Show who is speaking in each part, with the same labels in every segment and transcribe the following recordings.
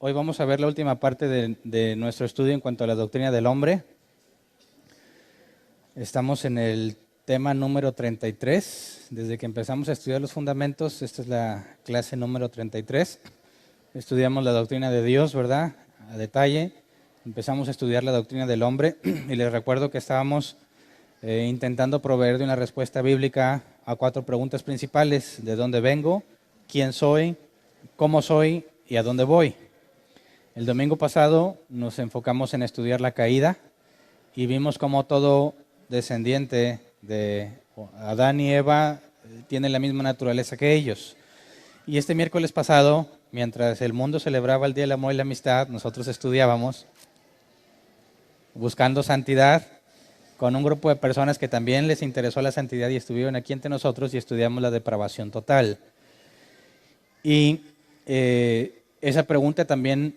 Speaker 1: Hoy vamos a ver la última parte de nuestro estudio en cuanto a la doctrina del hombre. Estamos en el tema número 33. Desde que empezamos a estudiar los fundamentos, esta es la clase número 33. Estudiamos la doctrina de Dios, ¿verdad? A detalle. Empezamos a estudiar la doctrina del hombre y les recuerdo que estábamos intentando proveer de una respuesta bíblica a 4 preguntas principales: ¿de dónde vengo? ¿Quién soy? ¿Cómo soy? ¿Y a dónde voy? El domingo pasado nos enfocamos en estudiar la caída y vimos cómo todo descendiente de Adán y Eva tiene la misma naturaleza que ellos. Y este miércoles pasado, mientras el mundo celebraba el Día del Amor y la Amistad, nosotros estudiábamos buscando santidad con un grupo de personas que también les interesó la santidad y estuvieron aquí entre nosotros y estudiamos la depravación total. Y esa pregunta también,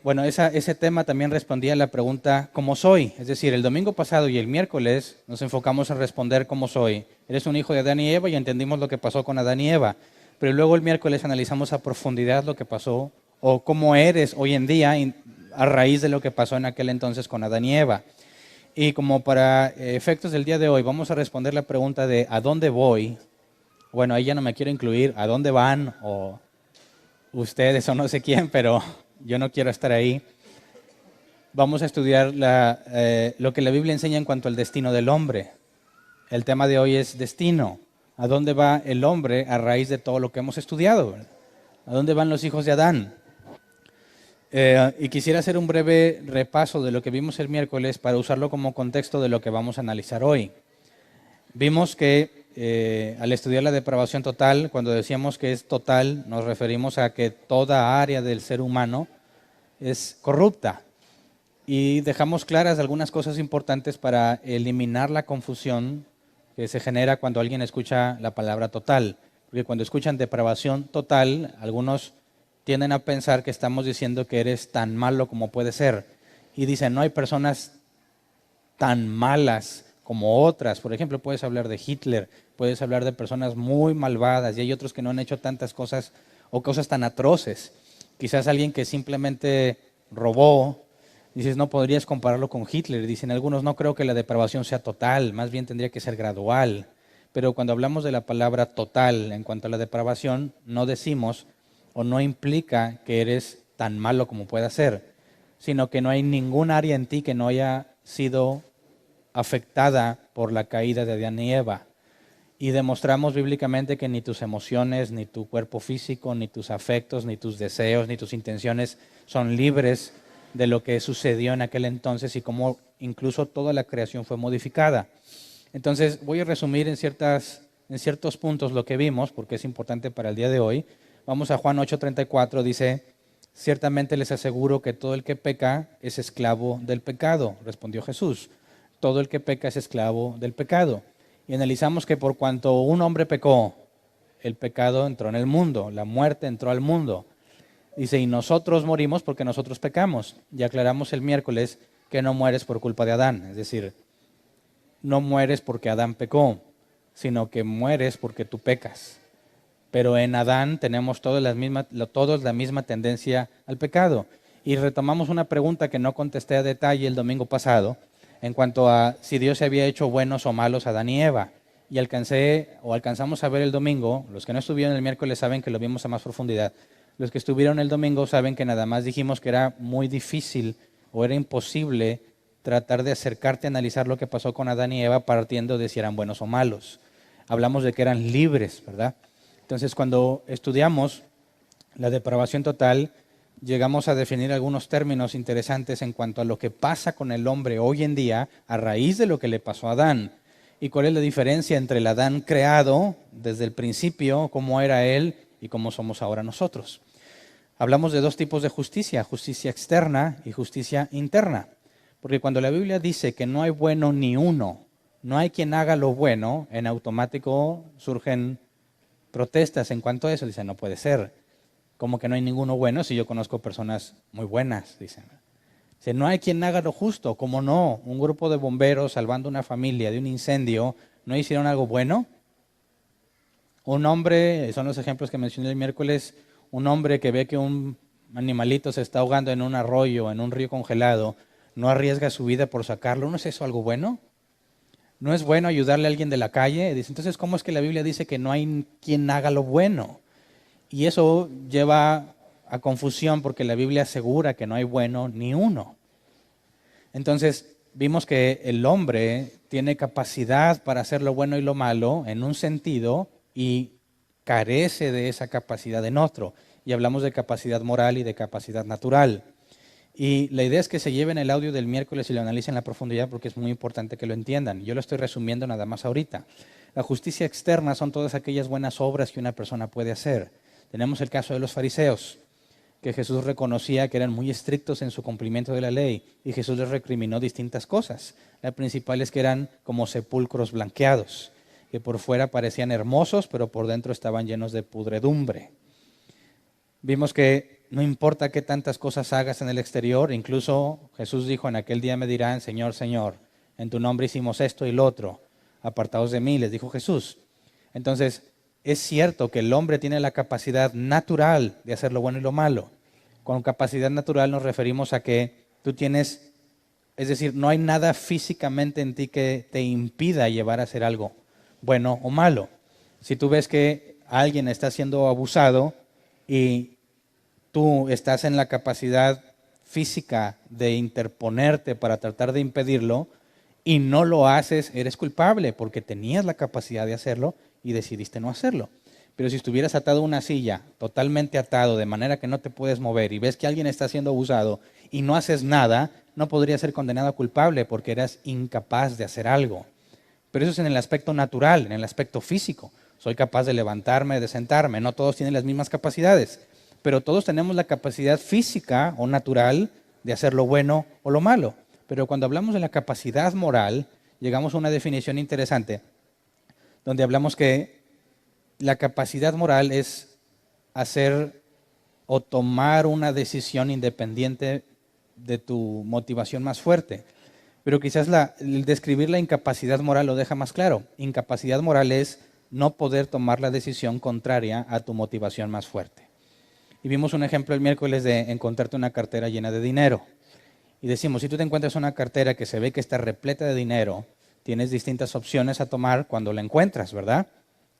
Speaker 1: ese tema también respondía a la pregunta ¿cómo soy? Es decir, el domingo pasado y el miércoles nos enfocamos en responder ¿cómo soy? Eres un hijo de Adán y Eva y entendimos lo que pasó con Adán y Eva. Pero luego el miércoles analizamos a profundidad lo que pasó o cómo eres hoy en día a raíz de lo que pasó en aquel entonces con Adán y Eva. Y como para efectos del día de hoy vamos a responder la pregunta de ¿a dónde voy? Bueno, ahí ya no me quiero incluir, ¿a dónde van? O ustedes o no sé quién, pero yo no quiero estar ahí. Vamos a estudiar lo que la Biblia enseña en cuanto al destino del hombre. El tema de hoy es destino. ¿A dónde va el hombre a raíz de todo lo que hemos estudiado? ¿A dónde van los hijos de Adán? Y quisiera hacer un breve repaso de lo que vimos el miércoles para usarlo como contexto de lo que vamos a analizar hoy. Vimos que al estudiar la depravación total, cuando decíamos que es total, nos referimos a que toda área del ser humano es corrupta. Y dejamos claras algunas cosas importantes para eliminar la confusión que se genera cuando alguien escucha la palabra total. Porque cuando escuchan depravación total, algunos tienden a pensar que estamos diciendo que eres tan malo como puede ser. Y dicen, no hay personas tan malas como otras. Por ejemplo, puedes hablar de Hitler, puedes hablar de personas muy malvadas y hay otros que no han hecho tantas cosas o cosas tan atroces. Quizás alguien que simplemente robó, dices, no podrías compararlo con Hitler. Dicen algunos, no creo que la depravación sea total, más bien tendría que ser gradual. Pero cuando hablamos de la palabra total en cuanto a la depravación, no decimos o no implica que eres tan malo como pueda ser, sino que no hay ningún área en ti que no haya sido afectada por la caída de Adán y Eva. Y demostramos bíblicamente que ni tus emociones, ni tu cuerpo físico, ni tus afectos, ni tus deseos, ni tus intenciones son libres de lo que sucedió en aquel entonces y cómo incluso toda la creación fue modificada. Entonces voy a resumir en ciertos puntos lo que vimos, porque es importante para el día de hoy. Vamos a Juan 8:34, dice, ciertamente les aseguro que todo el que peca es esclavo del pecado, respondió Jesús. Todo el que peca es esclavo del pecado. Y analizamos que por cuanto un hombre pecó, el pecado entró en el mundo, la muerte entró al mundo. Dice, y nosotros morimos porque nosotros pecamos. Y aclaramos el miércoles que no mueres por culpa de Adán. Es decir, no mueres porque Adán pecó, sino que mueres porque tú pecas. Pero en Adán tenemos todos la misma tendencia al pecado. Y retomamos una pregunta que no contesté a detalle el domingo pasado, en cuanto a si Dios se había hecho buenos o malos a Adán y Eva. Y alcanzamos a ver el domingo, los que no estuvieron el miércoles saben que lo vimos a más profundidad. Los que estuvieron el domingo saben que nada más dijimos que era muy difícil o era imposible tratar de acercarte a analizar lo que pasó con Adán y Eva partiendo de si eran buenos o malos. Hablamos de que eran libres, ¿verdad? Entonces, cuando estudiamos la depravación total, llegamos a definir algunos términos interesantes en cuanto a lo que pasa con el hombre hoy en día a raíz de lo que le pasó a Adán. Y cuál es la diferencia entre el Adán creado desde el principio, cómo era él y cómo somos ahora nosotros. Hablamos de 2 tipos de justicia, justicia externa y justicia interna. Porque cuando la Biblia dice que no hay bueno ni uno, no hay quien haga lo bueno, en automático surgen protestas en cuanto a eso. Dicen, no puede ser. Como que no hay ninguno bueno si yo conozco personas muy buenas, dicen. Dicen, no hay quien haga lo justo. ¿Cómo no? Un grupo de bomberos salvando una familia de un incendio, ¿no hicieron algo bueno? Un hombre, son los ejemplos que mencioné el miércoles, un hombre que ve que un animalito se está ahogando en un arroyo, en un río congelado, no arriesga su vida por sacarlo, ¿no es eso algo bueno? ¿No es bueno ayudarle a alguien de la calle? Dice, entonces, ¿cómo es que la Biblia dice que no hay quien haga lo bueno? Y eso lleva a confusión porque la Biblia asegura que no hay bueno ni uno. Entonces, vimos que el hombre tiene capacidad para hacer lo bueno y lo malo en un sentido y carece de esa capacidad en otro. Y hablamos de capacidad moral y de capacidad natural. Y la idea es que se lleven el audio del miércoles y lo analicen en la profundidad porque es muy importante que lo entiendan. Yo lo estoy resumiendo nada más ahorita. La justicia externa son todas aquellas buenas obras que una persona puede hacer. Tenemos el caso de los fariseos, que Jesús reconocía que eran muy estrictos en su cumplimiento de la ley y Jesús les recriminó distintas cosas. La principal es que eran como sepulcros blanqueados, que por fuera parecían hermosos, pero por dentro estaban llenos de pudredumbre. Vimos que no importa qué tantas cosas hagas en el exterior, incluso Jesús dijo, en aquel día me dirán, Señor, Señor, en tu nombre hicimos esto y lo otro, apartados de mí, les dijo Jesús. Entonces, es cierto que el hombre tiene la capacidad natural de hacer lo bueno y lo malo. Con capacidad natural nos referimos a que tú tienes, es decir, no hay nada físicamente en ti que te impida llevar a hacer algo bueno o malo. Si tú ves que alguien está siendo abusado y tú estás en la capacidad física de interponerte para tratar de impedirlo y no lo haces, eres culpable porque tenías la capacidad de hacerlo y decidiste no hacerlo. Pero si estuvieras atado a una silla, totalmente atado, de manera que no te puedes mover y ves que alguien está siendo abusado y no haces nada, no podrías ser condenado culpable porque eras incapaz de hacer algo. Pero eso es en el aspecto natural, en el aspecto físico. Soy capaz de levantarme, de sentarme. No todos tienen las mismas capacidades, pero todos tenemos la capacidad física o natural de hacer lo bueno o lo malo. Pero cuando hablamos de la capacidad moral, llegamos a una definición interesante, donde hablamos que la capacidad moral es hacer o tomar una decisión independiente de tu motivación más fuerte. Pero quizás el describir la incapacidad moral lo deja más claro. Incapacidad moral es no poder tomar la decisión contraria a tu motivación más fuerte. Y vimos un ejemplo el miércoles de encontrarte una cartera llena de dinero. Y decimos, si tú te encuentras una cartera que se ve que está repleta de dinero, tienes distintas opciones a tomar cuando la encuentras, ¿verdad?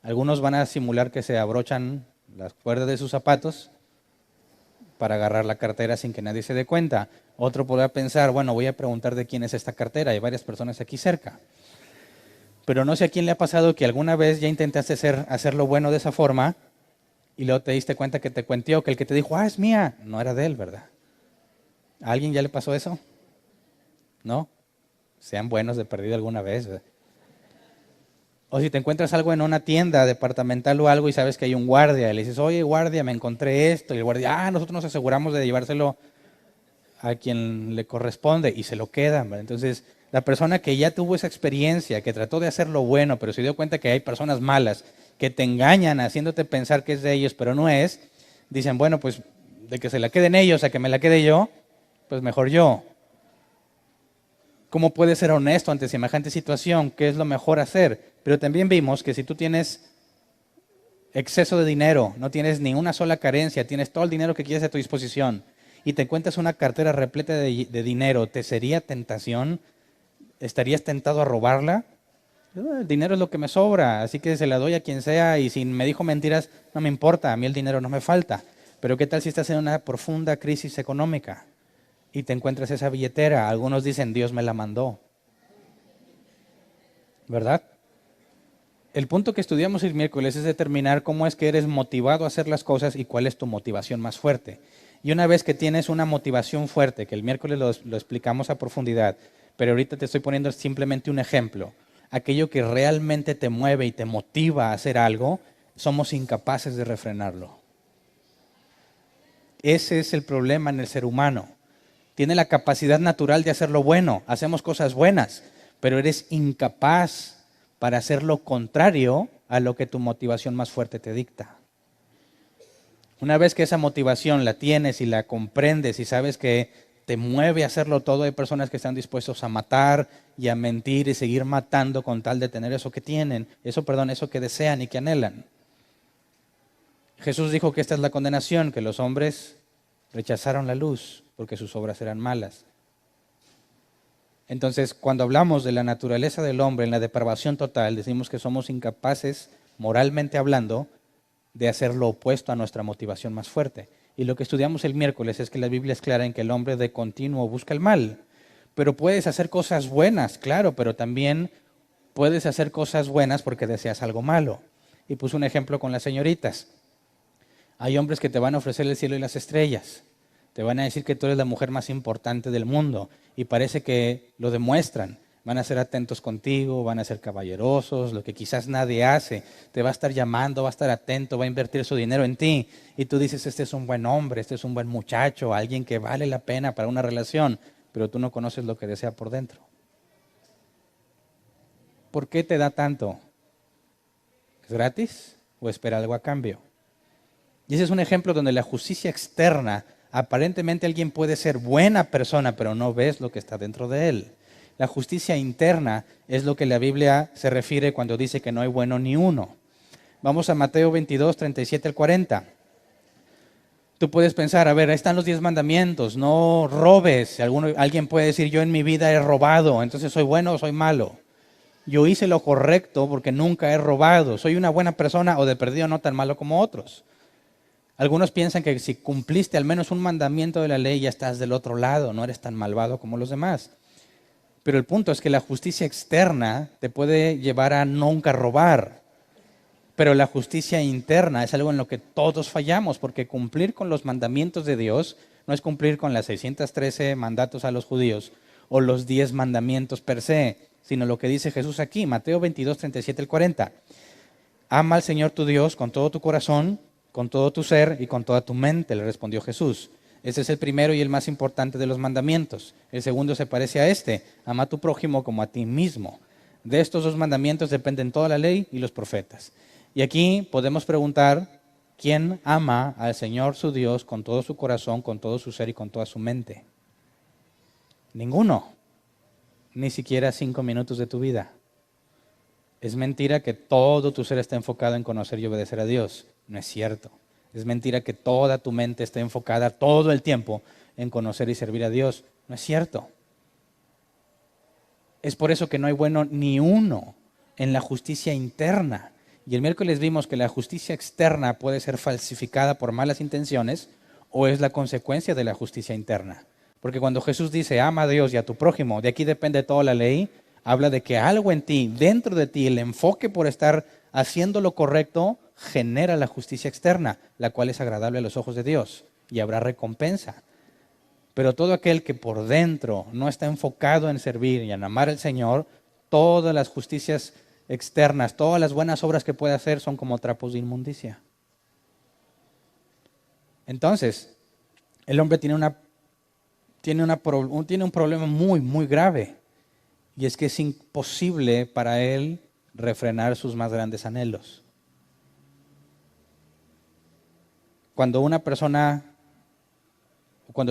Speaker 1: Algunos van a simular que se abrochan las cuerdas de sus zapatos para agarrar la cartera sin que nadie se dé cuenta. Otro podrá pensar, bueno, voy a preguntar de quién es esta cartera. Hay varias personas aquí cerca. Pero no sé a quién le ha pasado que alguna vez ya intentaste hacer lo bueno de esa forma y luego te diste cuenta que te cuenteó, que el que te dijo, es mía, no era de él, ¿verdad? ¿A alguien ya le pasó eso? ¿No? Sean buenos de perdido alguna vez, ¿verdad? O si te encuentras algo en una tienda departamental o algo y sabes que hay un guardia y le dices, oye guardia, me encontré esto. Y el guardia, nosotros nos aseguramos de llevárselo a quien le corresponde y se lo quedan, ¿verdad? Entonces, la persona que ya tuvo esa experiencia, que trató de hacer lo bueno, pero se dio cuenta que hay personas malas que te engañan haciéndote pensar que es de ellos, pero no es, dicen, bueno, pues de que se la queden ellos a que me la quede yo, pues mejor yo. ¿Cómo puedes ser honesto ante semejante situación? ¿Qué es lo mejor hacer? Pero también vimos que si tú tienes exceso de dinero, no tienes ni una sola carencia, tienes todo el dinero que quieres a tu disposición y te encuentras una cartera repleta de dinero, ¿te sería tentación? ¿Estarías tentado a robarla? El dinero es lo que me sobra, así que se la doy a quien sea y si me dijo mentiras, no me importa, a mí el dinero no me falta. Pero ¿qué tal si estás en una profunda crisis económica y te encuentras esa billetera? Algunos dicen, Dios me la mandó. ¿Verdad? El punto que estudiamos el miércoles es determinar cómo es que eres motivado a hacer las cosas y cuál es tu motivación más fuerte. Y una vez que tienes una motivación fuerte, que el miércoles lo explicamos a profundidad, pero ahorita te estoy poniendo simplemente un ejemplo, aquello que realmente te mueve y te motiva a hacer algo, somos incapaces de refrenarlo. Ese es el problema en el ser humano. Tiene la capacidad natural de hacer lo bueno, hacemos cosas buenas, pero eres incapaz para hacer lo contrario a lo que tu motivación más fuerte te dicta. Una vez que esa motivación la tienes y la comprendes y sabes que te mueve a hacerlo todo, hay personas que están dispuestos a matar y a mentir y seguir matando con tal de tener eso que tienen, eso que desean y que anhelan. Jesús dijo que esta es la condenación, que los hombres rechazaron la luz porque sus obras eran malas. Entonces, cuando hablamos de la naturaleza del hombre en la depravación total, decimos que somos incapaces, moralmente hablando, de hacer lo opuesto a nuestra motivación más fuerte. Y lo que estudiamos el miércoles es que la Biblia es clara en que el hombre de continuo busca el mal. Pero puedes hacer cosas buenas, claro, pero también puedes hacer cosas buenas porque deseas algo malo. Y puse un ejemplo con las señoritas. Hay hombres que te van a ofrecer el cielo y las estrellas. Te van a decir que tú eres la mujer más importante del mundo y parece que lo demuestran. Van a ser atentos contigo, van a ser caballerosos, lo que quizás nadie hace. Te va a estar llamando, va a estar atento, va a invertir su dinero en ti. Y tú dices, este es un buen hombre, este es un buen muchacho, alguien que vale la pena para una relación, pero tú no conoces lo que desea por dentro. ¿Por qué te da tanto? ¿Es gratis o espera algo a cambio? Y ese es un ejemplo donde la justicia externa, aparentemente alguien puede ser buena persona, pero no ves lo que está dentro de él. La justicia interna es lo que la Biblia se refiere cuando dice que no hay bueno ni uno. Vamos a Mateo 22, 37 al 40. Tú puedes pensar, a ver, ahí están los 10 mandamientos, no robes. Alguien puede decir, yo en mi vida he robado, entonces soy bueno o soy malo. Yo hice lo correcto porque nunca he robado. Soy una buena persona o de perdido no tan malo como otros. Algunos piensan que si cumpliste al menos un mandamiento de la ley ya estás del otro lado, no eres tan malvado como los demás. Pero el punto es que la justicia externa te puede llevar a nunca robar. Pero la justicia interna es algo en lo que todos fallamos, porque cumplir con los mandamientos de Dios no es cumplir con las 613 mandatos a los judíos o los 10 mandamientos per se, sino lo que dice Jesús aquí, Mateo 22, 37 al 40. Ama al Señor tu Dios con todo tu corazón, con todo tu ser y con toda tu mente, le respondió Jesús. Ese es el primero y el más importante de los mandamientos. El segundo se parece a este, ama a tu prójimo como a ti mismo. De estos dos mandamientos dependen toda la ley y los profetas. Y aquí podemos preguntar, ¿quién ama al Señor su Dios con todo su corazón, con todo su ser y con toda su mente? Ninguno, ni siquiera 5 minutos de tu vida. Es mentira que todo tu ser esté enfocado en conocer y obedecer a Dios. No es cierto. Es mentira que toda tu mente esté enfocada todo el tiempo en conocer y servir a Dios. No es cierto. Es por eso que no hay bueno ni uno en la justicia interna. Y el miércoles vimos que la justicia externa puede ser falsificada por malas intenciones o es la consecuencia de la justicia interna. Porque cuando Jesús dice, ama a Dios y a tu prójimo, de aquí depende toda la ley, habla de que algo en ti, dentro de ti, el enfoque por estar haciendo lo correcto, genera la justicia externa, la cual es agradable a los ojos de Dios y habrá recompensa. Pero todo aquel que por dentro no está enfocado en servir y en amar al Señor, todas las justicias externas, todas las buenas obras que puede hacer son como trapos de inmundicia. Entonces, el hombre tiene un problema muy, muy grave. Y es que es imposible para él refrenar sus más grandes anhelos. Cuando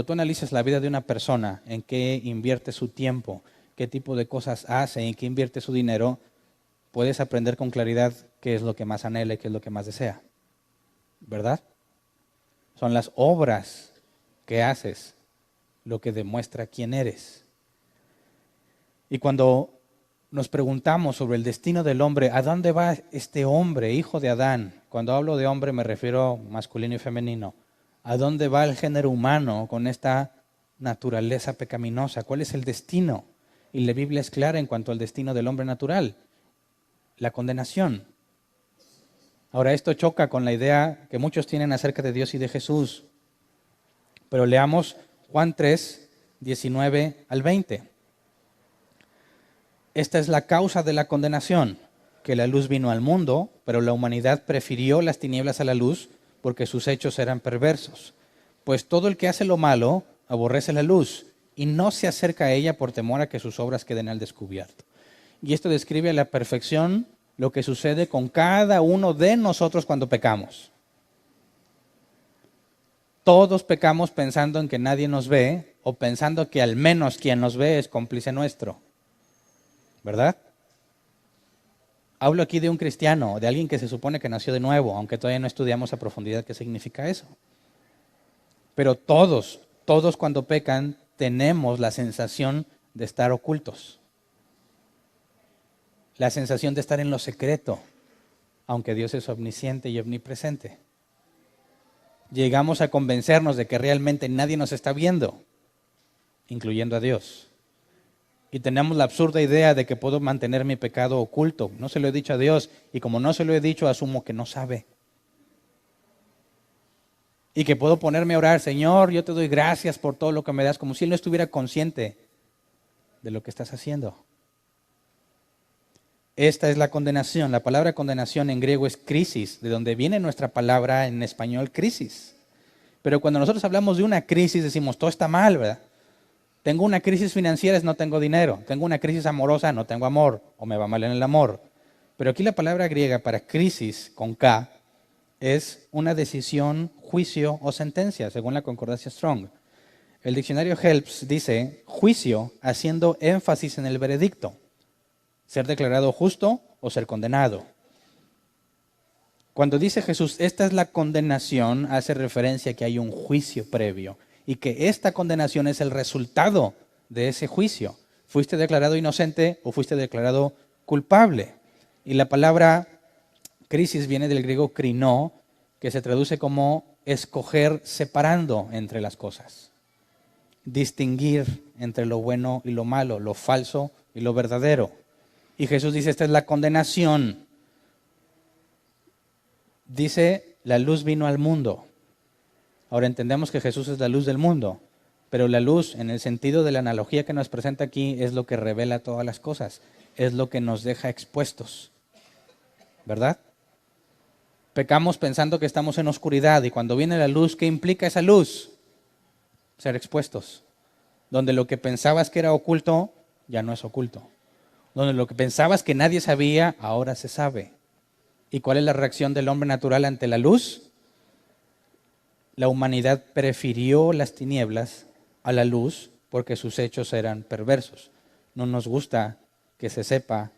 Speaker 1: tú analizas la vida de una persona, en qué invierte su tiempo, qué tipo de cosas hace, en qué invierte su dinero, puedes aprender con claridad qué es lo que más anhela y qué es lo que más desea. ¿Verdad? Son las obras que haces lo que demuestra quién eres. Y cuando nos preguntamos sobre el destino del hombre, ¿a dónde va este hombre, hijo de Adán? Cuando hablo de hombre me refiero masculino y femenino. ¿A dónde va el género humano con esta naturaleza pecaminosa? ¿Cuál es el destino? Y la Biblia es clara en cuanto al destino del hombre natural, la condenación. Ahora, esto choca con la idea que muchos tienen acerca de Dios y de Jesús. Pero leamos Juan 3, 19 al 20. Esta es la causa de la condenación, que la luz vino al mundo, pero la humanidad prefirió las tinieblas a la luz porque sus hechos eran perversos. Pues todo el que hace lo malo aborrece la luz y no se acerca a ella por temor a que sus obras queden al descubierto. Y esto describe a la perfección lo que sucede con cada uno de nosotros cuando pecamos. Todos pecamos pensando en que nadie nos ve o pensando que al menos quien nos ve es cómplice nuestro. ¿Verdad? Hablo aquí de un cristiano, de alguien que se supone que nació de nuevo, aunque todavía no estudiamos a profundidad qué significa eso. Pero todos cuando pecan tenemos la sensación de estar ocultos. La sensación de estar en lo secreto, aunque Dios es omnisciente y omnipresente. Llegamos a convencernos de que realmente nadie nos está viendo, incluyendo a Dios. Y tenemos la absurda idea de que puedo mantener mi pecado oculto. No se lo he dicho a Dios, y como no se lo he dicho, asumo que no sabe. Y que puedo ponerme a orar, Señor, yo te doy gracias por todo lo que me das, como si Él no estuviera consciente de lo que estás haciendo. Esta es la condenación. La palabra condenación en griego es crisis, de donde viene nuestra palabra en español crisis. Pero cuando nosotros hablamos de una crisis decimos, todo está mal, ¿verdad? Tengo una crisis financiera, no tengo dinero. Tengo una crisis amorosa, no tengo amor, o me va mal en el amor. Pero aquí la palabra griega para crisis, con K, es una decisión, juicio o sentencia, según la concordancia Strong. El diccionario Helps dice juicio haciendo énfasis en el veredicto, ser declarado justo o ser condenado. Cuando dice Jesús, esta es la condenación, hace referencia a que hay un juicio previo y que esta condenación es el resultado de ese juicio. ¿Fuiste declarado inocente o fuiste declarado culpable? Y la palabra crisis viene del griego krino, que se traduce como escoger separando entre las cosas. Distinguir entre lo bueno y lo malo, lo falso y lo verdadero. Y Jesús dice, esta es la condenación. Dice, la luz vino al mundo. Ahora entendemos que Jesús es la luz del mundo, pero la luz, en el sentido de la analogía que nos presenta aquí, es lo que revela todas las cosas, es lo que nos deja expuestos, ¿verdad? Pecamos pensando que estamos en oscuridad y cuando viene la luz, ¿qué implica esa luz? Ser expuestos. Donde lo que pensabas que era oculto, ya no es oculto. Donde lo que pensabas que nadie sabía, ahora se sabe. ¿Y cuál es la reacción del hombre natural ante la luz? La humanidad prefirió las tinieblas a la luz porque sus hechos eran perversos. No nos gusta que se sepa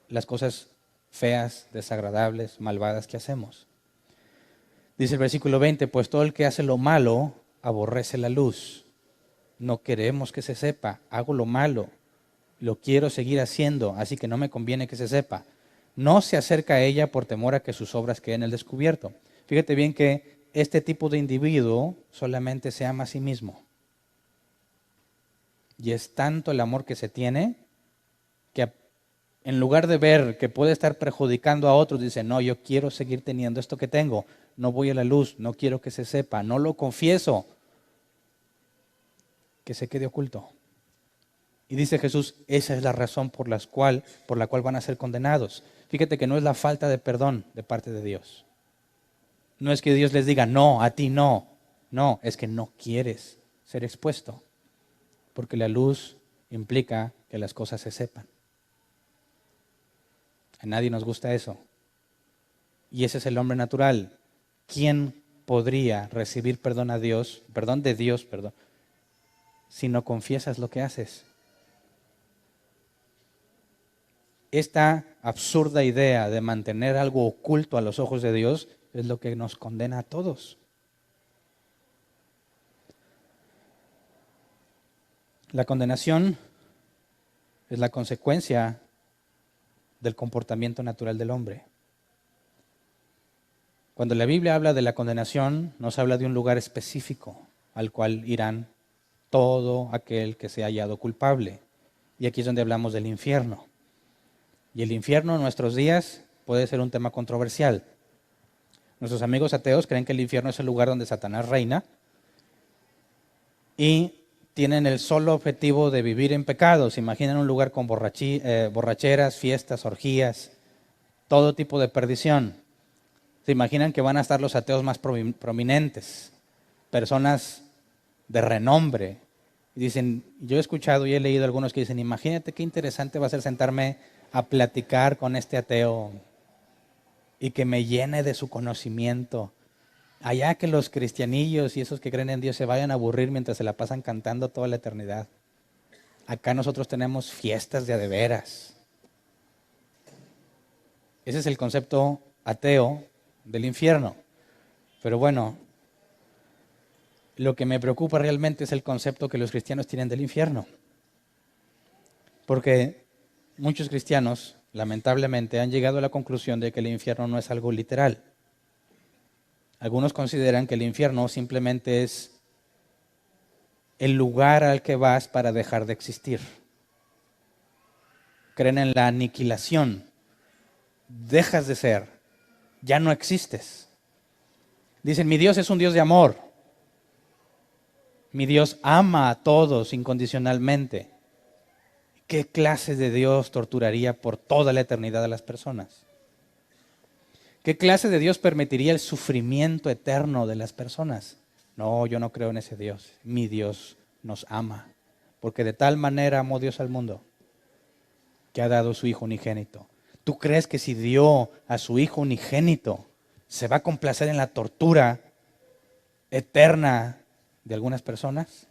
Speaker 1: las cosas feas, desagradables, malvadas que hacemos. Dice el versículo 20, pues todo el que hace lo malo aborrece la luz. No queremos que se sepa, hago lo malo, lo quiero seguir haciendo, así que no me conviene que se sepa. No se acerca a ella por temor a que sus obras queden al descubierto. Fíjate bien que este tipo de individuo solamente se ama a sí mismo. Y es tanto el amor que se tiene que en lugar de ver que puede estar perjudicando a otros, dice, no, yo quiero seguir teniendo esto que tengo. No voy a la luz, no quiero que se sepa, no lo confieso. Que se quede oculto. Y dice Jesús, esa es la razón por la cual van a ser condenados. Fíjate que no es la falta de perdón de parte de Dios. No es que Dios les diga, no, a ti no. No, es que no quieres ser expuesto. Porque la luz implica que las cosas se sepan. A nadie nos gusta eso. Y ese es el hombre natural. ¿Quién podría recibir perdón de Dios, si no confiesas lo que haces? Esta absurda idea de mantener algo oculto a los ojos de Dios es lo que nos condena a todos. La condenación es la consecuencia del comportamiento natural del hombre. Cuando la Biblia habla de la condenación, nos habla de un lugar específico al cual irán todo aquel que se ha hallado culpable. Y aquí es donde hablamos del infierno. Y el infierno en nuestros días puede ser un tema controversial. Nuestros amigos ateos creen que el infierno es el lugar donde Satanás reina y tienen el solo objetivo de vivir en pecado. Se imaginan un lugar con borracheras, fiestas, orgías, todo tipo de perdición. Se imaginan que van a estar los ateos más prominentes, personas de renombre. Y dicen, yo he escuchado y he leído algunos que dicen, imagínate qué interesante va a ser sentarme a platicar con este ateo y que me llene de su conocimiento. Allá que los cristianillos y esos que creen en Dios se vayan a aburrir mientras se la pasan cantando toda la eternidad. Acá nosotros tenemos fiestas de a de veras. Ese es el concepto ateo del infierno. Pero bueno, Lo que me preocupa realmente es el concepto que los cristianos tienen del infierno. Porque muchos cristianos, lamentablemente, han llegado a la conclusión de que el infierno no es algo literal. Algunos consideran que el infierno simplemente es el lugar al que vas para dejar de existir. Creen en la aniquilación. Dejas de ser. Ya no existes. Dicen, mi Dios es un Dios de amor. Mi Dios ama a todos incondicionalmente. ¿Qué clase de Dios torturaría por toda la eternidad a las personas? ¿Qué clase de Dios permitiría el sufrimiento eterno de las personas? No, yo no creo en ese Dios. Mi Dios nos ama, porque de tal manera amó Dios al mundo que ha dado su Hijo unigénito. ¿Tú crees que si dio a su Hijo unigénito se va a complacer en la tortura eterna de algunas personas?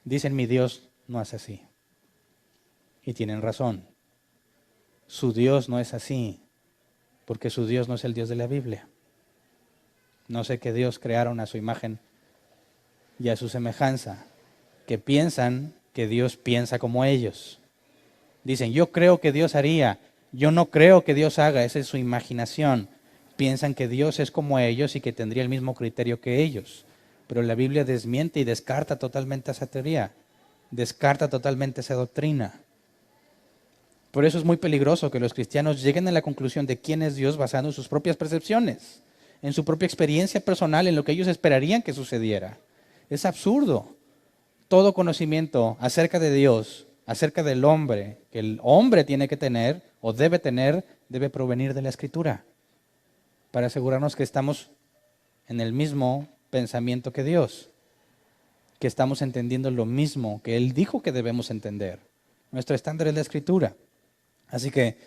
Speaker 1: Dicen, mi Dios no es así. Y tienen razón. Su Dios no es así, porque su Dios no es el Dios de la Biblia. No sé qué Dios crearon a su imagen y a su semejanza, que piensan que Dios piensa como ellos. Dicen, yo creo que Dios haría, yo no creo que Dios haga, esa es su imaginación. Piensan que Dios es como ellos y que tendría el mismo criterio que ellos. Pero la Biblia desmiente y descarta totalmente esa teoría, descarta totalmente esa doctrina. Por eso es muy peligroso que los cristianos lleguen a la conclusión de quién es Dios basado en sus propias percepciones, en su propia experiencia personal, en lo que ellos esperarían que sucediera. Es absurdo. Todo conocimiento acerca de Dios, acerca del hombre, que el hombre tiene que tener o debe tener, debe provenir de la Escritura, para asegurarnos que estamos en el mismo pensamiento que Dios, que estamos entendiendo lo mismo que Él dijo que debemos entender. Nuestro estándar es la Escritura. Así que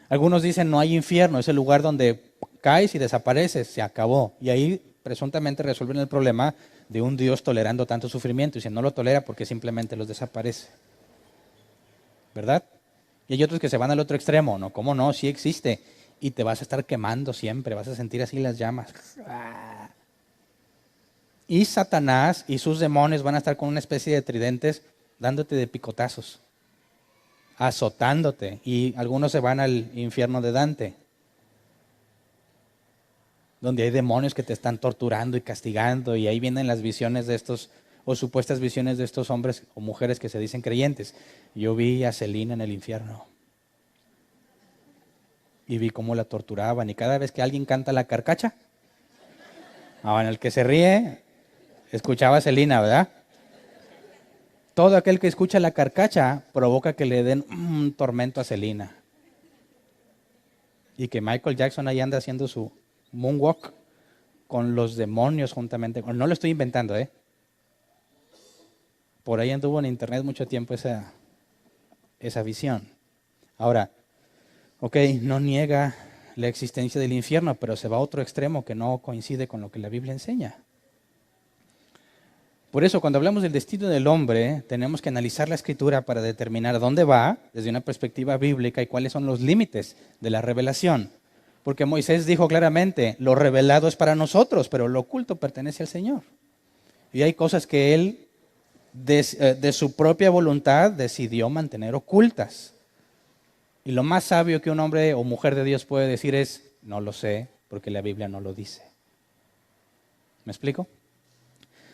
Speaker 1: algunos dicen no hay infierno, es el lugar donde caes y desapareces, se acabó. Y ahí presuntamente resuelven el problema de un Dios tolerando tanto sufrimiento. Y si no lo tolera porque simplemente los desaparece. ¿Verdad? Y hay otros que se van al otro extremo, ¿no? ¿Cómo no? Sí existe. Y te vas a estar quemando siempre, vas a sentir así las llamas. Y Satanás y sus demonios van a estar con una especie de tridentes dándote de picotazos, azotándote, y algunos se van al infierno de Dante, donde hay demonios que te están torturando y castigando, y ahí vienen las visiones de estos, o supuestas visiones de estos hombres o mujeres que se dicen creyentes. Yo vi a Celina en el infierno, y vi cómo la torturaban, y cada vez que alguien canta la carcacha, en el que se ríe, escuchaba a Celina, ¿verdad? Todo aquel que escucha la carcacha provoca que le den un tormento a Celina. Y que Michael Jackson ahí anda haciendo su moonwalk con los demonios juntamente. No lo estoy inventando, ¿eh? Por ahí anduvo en internet mucho tiempo esa visión. Ahora, no niega la existencia del infierno, pero se va a otro extremo que no coincide con lo que la Biblia enseña. Por eso, cuando hablamos del destino del hombre, tenemos que analizar la Escritura para determinar dónde va desde una perspectiva bíblica y cuáles son los límites de la revelación. Porque Moisés dijo claramente, lo revelado es para nosotros, pero lo oculto pertenece al Señor. Y hay cosas que Él, de su propia voluntad, decidió mantener ocultas. Y lo más sabio que un hombre o mujer de Dios puede decir es, no lo sé, porque la Biblia no lo dice. ¿Me explico?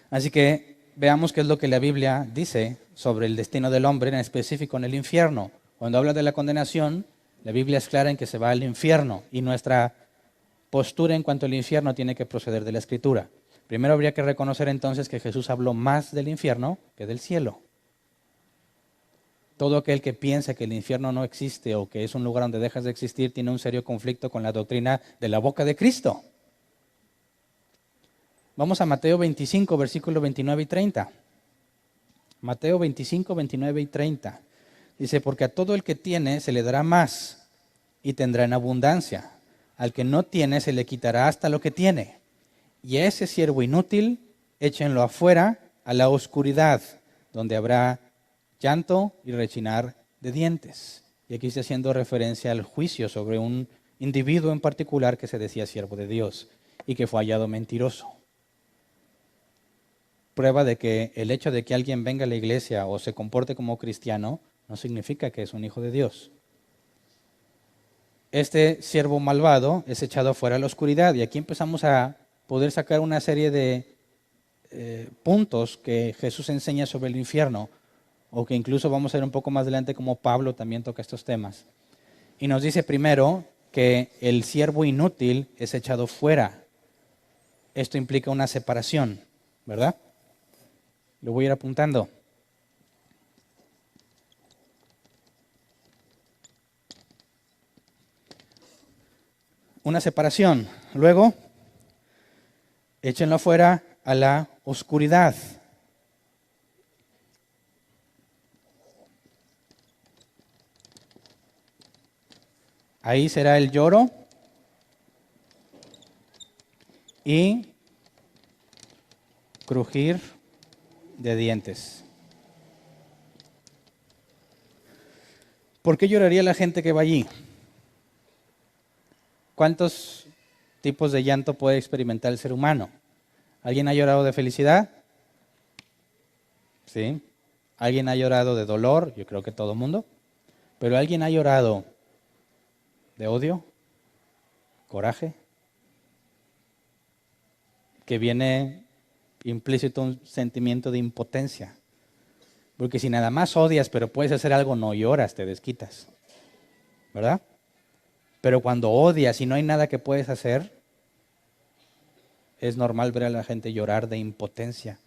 Speaker 1: Así que veamos qué es lo que la Biblia dice sobre el destino del hombre, en específico en el infierno. Cuando habla de la condenación, la Biblia es clara en que se va al infierno, y nuestra postura en cuanto al infierno tiene que proceder de la Escritura. Primero habría que reconocer entonces que Jesús habló más del infierno que del cielo. Todo aquel que piensa que el infierno no existe o que es un lugar donde dejas de existir tiene un serio conflicto con la doctrina de la boca de Cristo. Vamos a Mateo 25, versículos 29 y 30. Mateo 25, 29 y 30. Dice, porque a todo el que tiene se le dará más y tendrá en abundancia. Al que no tiene se le quitará hasta lo que tiene. Y a ese siervo inútil, échenlo afuera a la oscuridad, donde habrá llanto y rechinar de dientes. Y aquí está haciendo referencia al juicio sobre un individuo en particular que se decía siervo de Dios y que fue hallado mentiroso. prueba de que el hecho de que alguien venga a la iglesia o se comporte como cristiano no significa que es un hijo de Dios. Este siervo malvado es echado fuera a la oscuridad y aquí empezamos a poder sacar una serie de puntos que Jesús enseña sobre el infierno, o que incluso vamos a ver un poco más adelante como Pablo también toca estos temas. Y nos dice primero que el siervo inútil es echado fuera. Esto implica una separación, ¿verdad? Lo voy a ir apuntando. Una separación. Luego, échenlo fuera a la oscuridad. Ahí será el lloro y crujir de dientes. ¿Por qué lloraría la gente que va allí? ¿Cuántos tipos de llanto puede experimentar el ser humano? ¿Alguien ha llorado de felicidad? Sí. ¿Alguien ha llorado de dolor? Yo creo que todo el mundo. ¿Pero alguien ha llorado de odio? ¿Coraje? Que viene implícito un sentimiento de impotencia. Porque si nada más odias, pero puedes hacer algo, no lloras, te desquitas. ¿Verdad? Pero cuando odias y no hay nada que puedes hacer, es normal ver a la gente llorar de impotencia,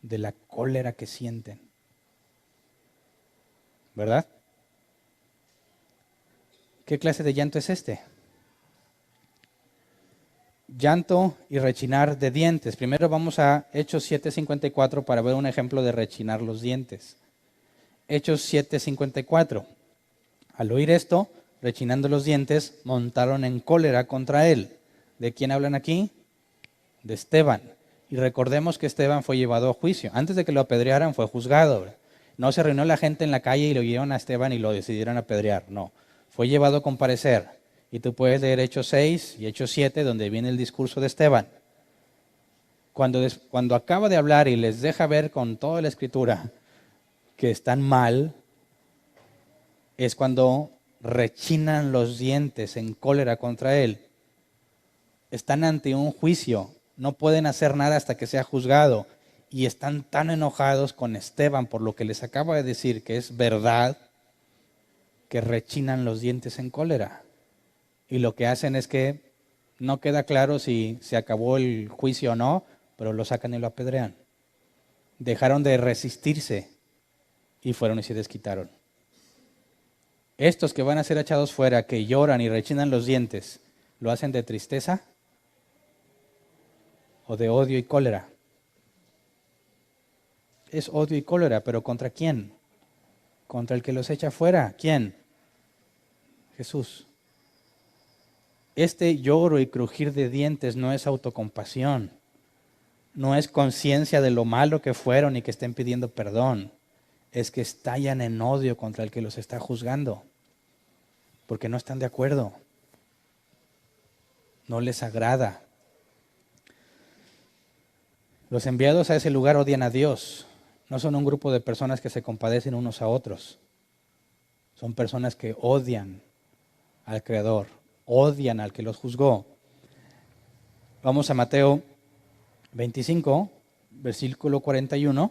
Speaker 1: de la cólera que sienten. ¿Verdad? ¿Qué clase de llanto es este? Llanto y rechinar de dientes. Primero vamos a Hechos 7:54 para ver un ejemplo de rechinar los dientes. Hechos 7:54. Al oír esto, rechinando los dientes, montaron en cólera contra él. ¿De quién hablan aquí? De Esteban. Y recordemos que Esteban fue llevado a juicio. Antes de que lo apedrearan fue juzgado. No se reunió la gente en la calle y lo oyeron a Esteban y lo decidieron apedrear. No, fue llevado a comparecer. Y tú puedes leer Hechos 6 y Hechos 7, donde viene el discurso de Esteban. Cuando acaba de hablar y les deja ver con toda la escritura que están mal, es cuando rechinan los dientes en cólera contra él. Están ante un juicio, no pueden hacer nada hasta que sea juzgado. Y están tan enojados con Esteban por lo que les acaba de decir, que es verdad, que rechinan los dientes en cólera. Y lo que hacen es que no queda claro si se acabó el juicio o no, pero lo sacan y lo apedrean. Dejaron de resistirse y fueron y se desquitaron. Estos que van a ser echados fuera, que lloran y rechinan los dientes, ¿lo hacen de tristeza o de odio y cólera? Es odio y cólera, pero ¿contra quién? Contra el que los echa fuera. ¿Quién? Jesús. Este lloro y crujir de dientes no es autocompasión, no es conciencia de lo malo que fueron y que estén pidiendo perdón, es que estallan en odio contra el que los está juzgando, porque no están de acuerdo, no les agrada. Los enviados a ese lugar odian a Dios, no son un grupo de personas que se compadecen unos a otros, son personas que odian al Creador, odian al que los juzgó. Vamos a Mateo 25, versículo 41.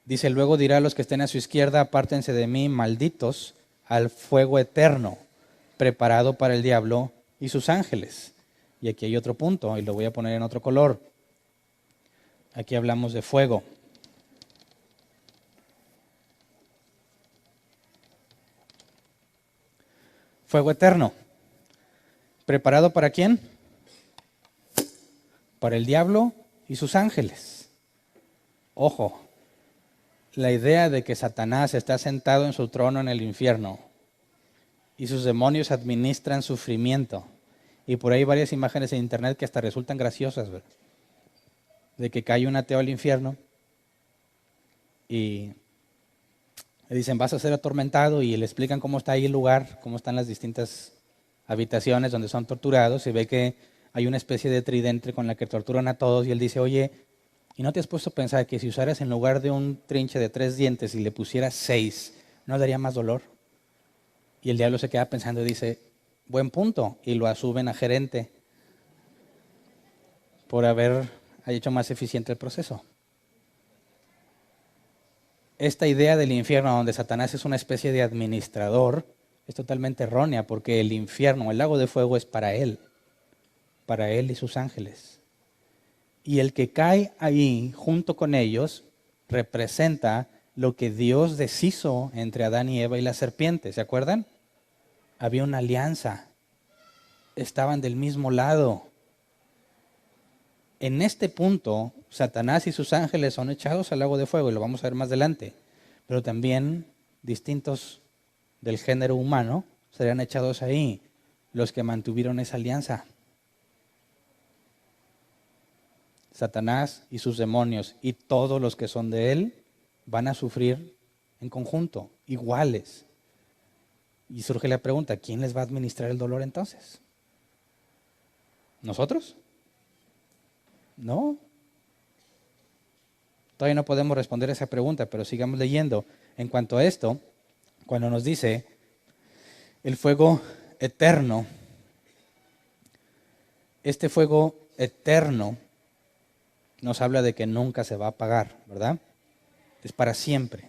Speaker 1: Dice, luego dirá a los que estén a su izquierda, apártense de mí, malditos, al fuego eterno, preparado para el diablo y sus ángeles. Y aquí hay otro punto, y lo voy a poner en otro color. Aquí hablamos de fuego. Fuego eterno. ¿Preparado para quién? Para el diablo y sus ángeles. Ojo, la idea de que Satanás está sentado en su trono en el infierno y sus demonios administran sufrimiento. Y por ahí hay varias imágenes en internet que hasta resultan graciosas, ¿verdad? De que cae un ateo al infierno y le dicen, vas a ser atormentado, y le explican cómo está ahí el lugar, cómo están las distintas habitaciones donde son torturados, y ve que hay una especie de tridente con la que torturan a todos y él dice, oye, ¿y no te has puesto a pensar que si usaras en lugar de un trinche de 3 dientes y le pusieras 6, ¿no daría más dolor? Y el diablo se queda pensando y dice, buen punto, y lo asuben a gerente por haber hecho más eficiente el proceso. Esta idea del infierno donde Satanás es una especie de administrador es totalmente errónea porque el infierno, el lago de fuego es para él y sus ángeles. Y el que cae ahí junto con ellos representa lo que Dios deshizo entre Adán y Eva y la serpiente, ¿se acuerdan? Había una alianza, estaban del mismo lado. En este punto, Satanás y sus ángeles son echados al lago de fuego, y lo vamos a ver más adelante, pero también distintos del género humano serían echados ahí, los que mantuvieron esa alianza. Satanás y sus demonios y todos los que son de él van a sufrir en conjunto, iguales. Y surge la pregunta, ¿quién les va a administrar el dolor entonces? ¿Nosotros? No. Todavía no podemos responder esa pregunta, pero sigamos leyendo. En cuanto a esto, cuando nos dice el fuego eterno, este fuego eterno nos habla de que nunca se va a apagar, ¿verdad? Es para siempre.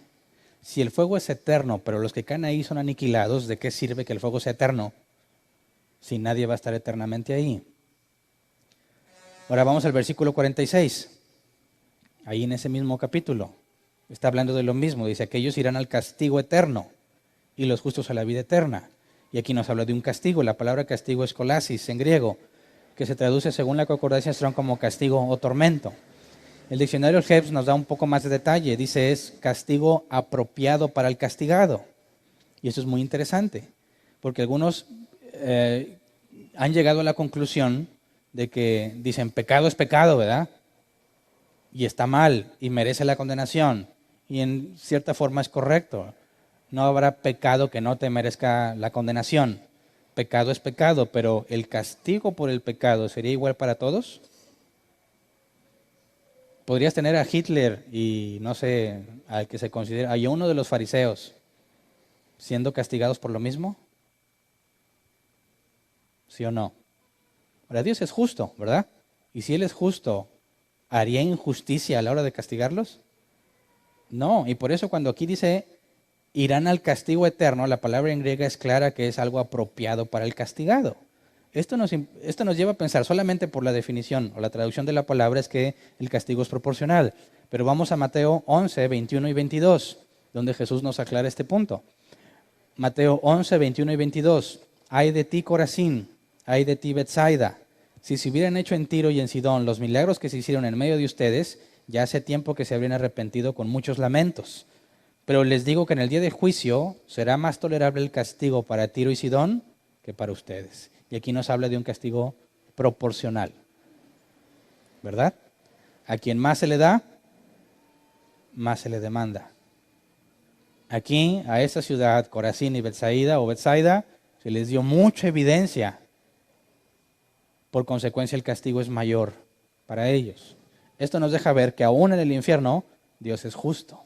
Speaker 1: Si el fuego es eterno, pero los que caen ahí son aniquilados, ¿de qué sirve que el fuego sea eterno si nadie va a estar eternamente ahí? Ahora vamos al versículo 46. Ahí en ese mismo capítulo está hablando de lo mismo. Dice, aquellos irán al castigo eterno y los justos a la vida eterna. Y aquí nos habla de un castigo. La palabra castigo es kolasis en griego, que se traduce según la concordancia Strong como castigo o tormento. El diccionario Hebs nos da un poco más de detalle. Dice, es castigo apropiado para el castigado. Y eso es muy interesante, porque algunos han llegado a la conclusión de que dicen, pecado es pecado, ¿verdad? Y está mal y merece la condenación. Y en cierta forma es correcto. No habrá pecado que no te merezca la condenación. Pecado es pecado, pero ¿el castigo por el pecado sería igual para todos? Podrías tener a Hitler y, no sé, al que se considera, a uno de los fariseos, siendo castigados por lo mismo. ¿Sí o no? Ahora, Dios es justo, ¿verdad? Y si Él es justo, ¿haría injusticia a la hora de castigarlos? No, y por eso cuando aquí dice irán al castigo eterno, la palabra en griega es clara que es algo apropiado para el castigado. Esto nos lleva a pensar solamente por la definición o la traducción de la palabra es que el castigo es proporcional. Pero vamos a Mateo 11, 21 y 22, donde Jesús nos aclara este punto. Mateo 11, 21 y 22. Ay de ti, Corazín, ay de ti, Betsaida. Si se hubieran hecho en Tiro y en Sidón los milagros que se hicieron en medio de ustedes, ya hace tiempo que se habrían arrepentido con muchos lamentos. Pero les digo que en el día de juicio será más tolerable el castigo para Tiro y Sidón que para ustedes. Y aquí nos habla de un castigo proporcional, ¿verdad? A quien más se le da, más se le demanda. Aquí, a esta ciudad, Corazín y Betsaida, se les dio mucha evidencia. Por consecuencia, el castigo es mayor para ellos. Esto nos deja ver que aún en el infierno, Dios es justo.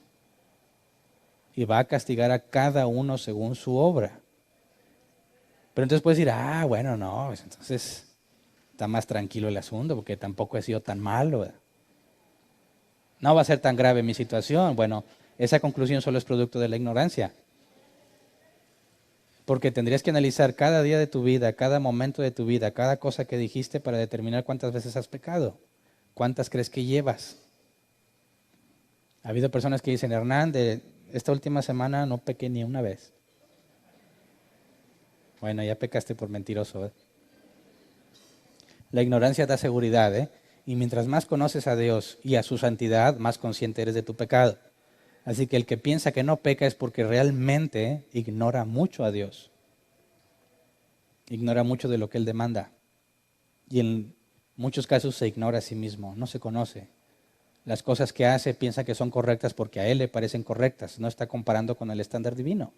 Speaker 1: Y va a castigar a cada uno según su obra. Pero entonces puedes decir, bueno, no, pues entonces está más tranquilo el asunto, porque tampoco he sido tan malo, ¿verdad? No va a ser tan grave mi situación. Bueno, esa conclusión solo es producto de la ignorancia. Porque tendrías que analizar cada día de tu vida, cada momento de tu vida, cada cosa que dijiste para determinar cuántas veces has pecado. ¿Cuántas crees que llevas? Ha habido personas que dicen, Hernán, de esta última semana no pequé ni una vez. Bueno, ya pecaste por mentiroso, ¿eh? La ignorancia da seguridad, ¿eh? Y mientras más conoces a Dios y a su santidad, más consciente eres de tu pecado. Así que el que piensa que no peca es porque realmente ignora mucho a Dios. Ignora mucho de lo que Él demanda. Y en muchos casos se ignora a sí mismo, no se conoce. Las cosas que hace piensa que son correctas porque a Él le parecen correctas. No está comparando con el estándar divino.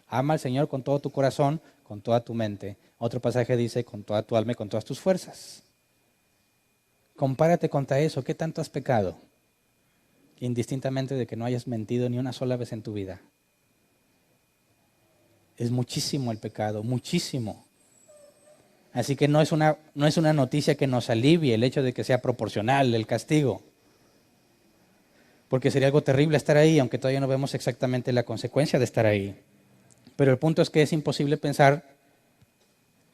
Speaker 1: Ama al Señor con todo tu corazón, con toda tu mente. Otro pasaje dice, con toda tu alma y con todas tus fuerzas. compárate contra eso. ¿Qué tanto has pecado? Indistintamente de que no hayas mentido ni una sola vez en tu vida. Es muchísimo el pecado, muchísimo. Así que no es una noticia que nos alivie el hecho de que sea proporcional el castigo. Porque sería algo terrible estar ahí, aunque todavía no vemos exactamente la consecuencia de estar ahí. Pero el punto es que es imposible pensar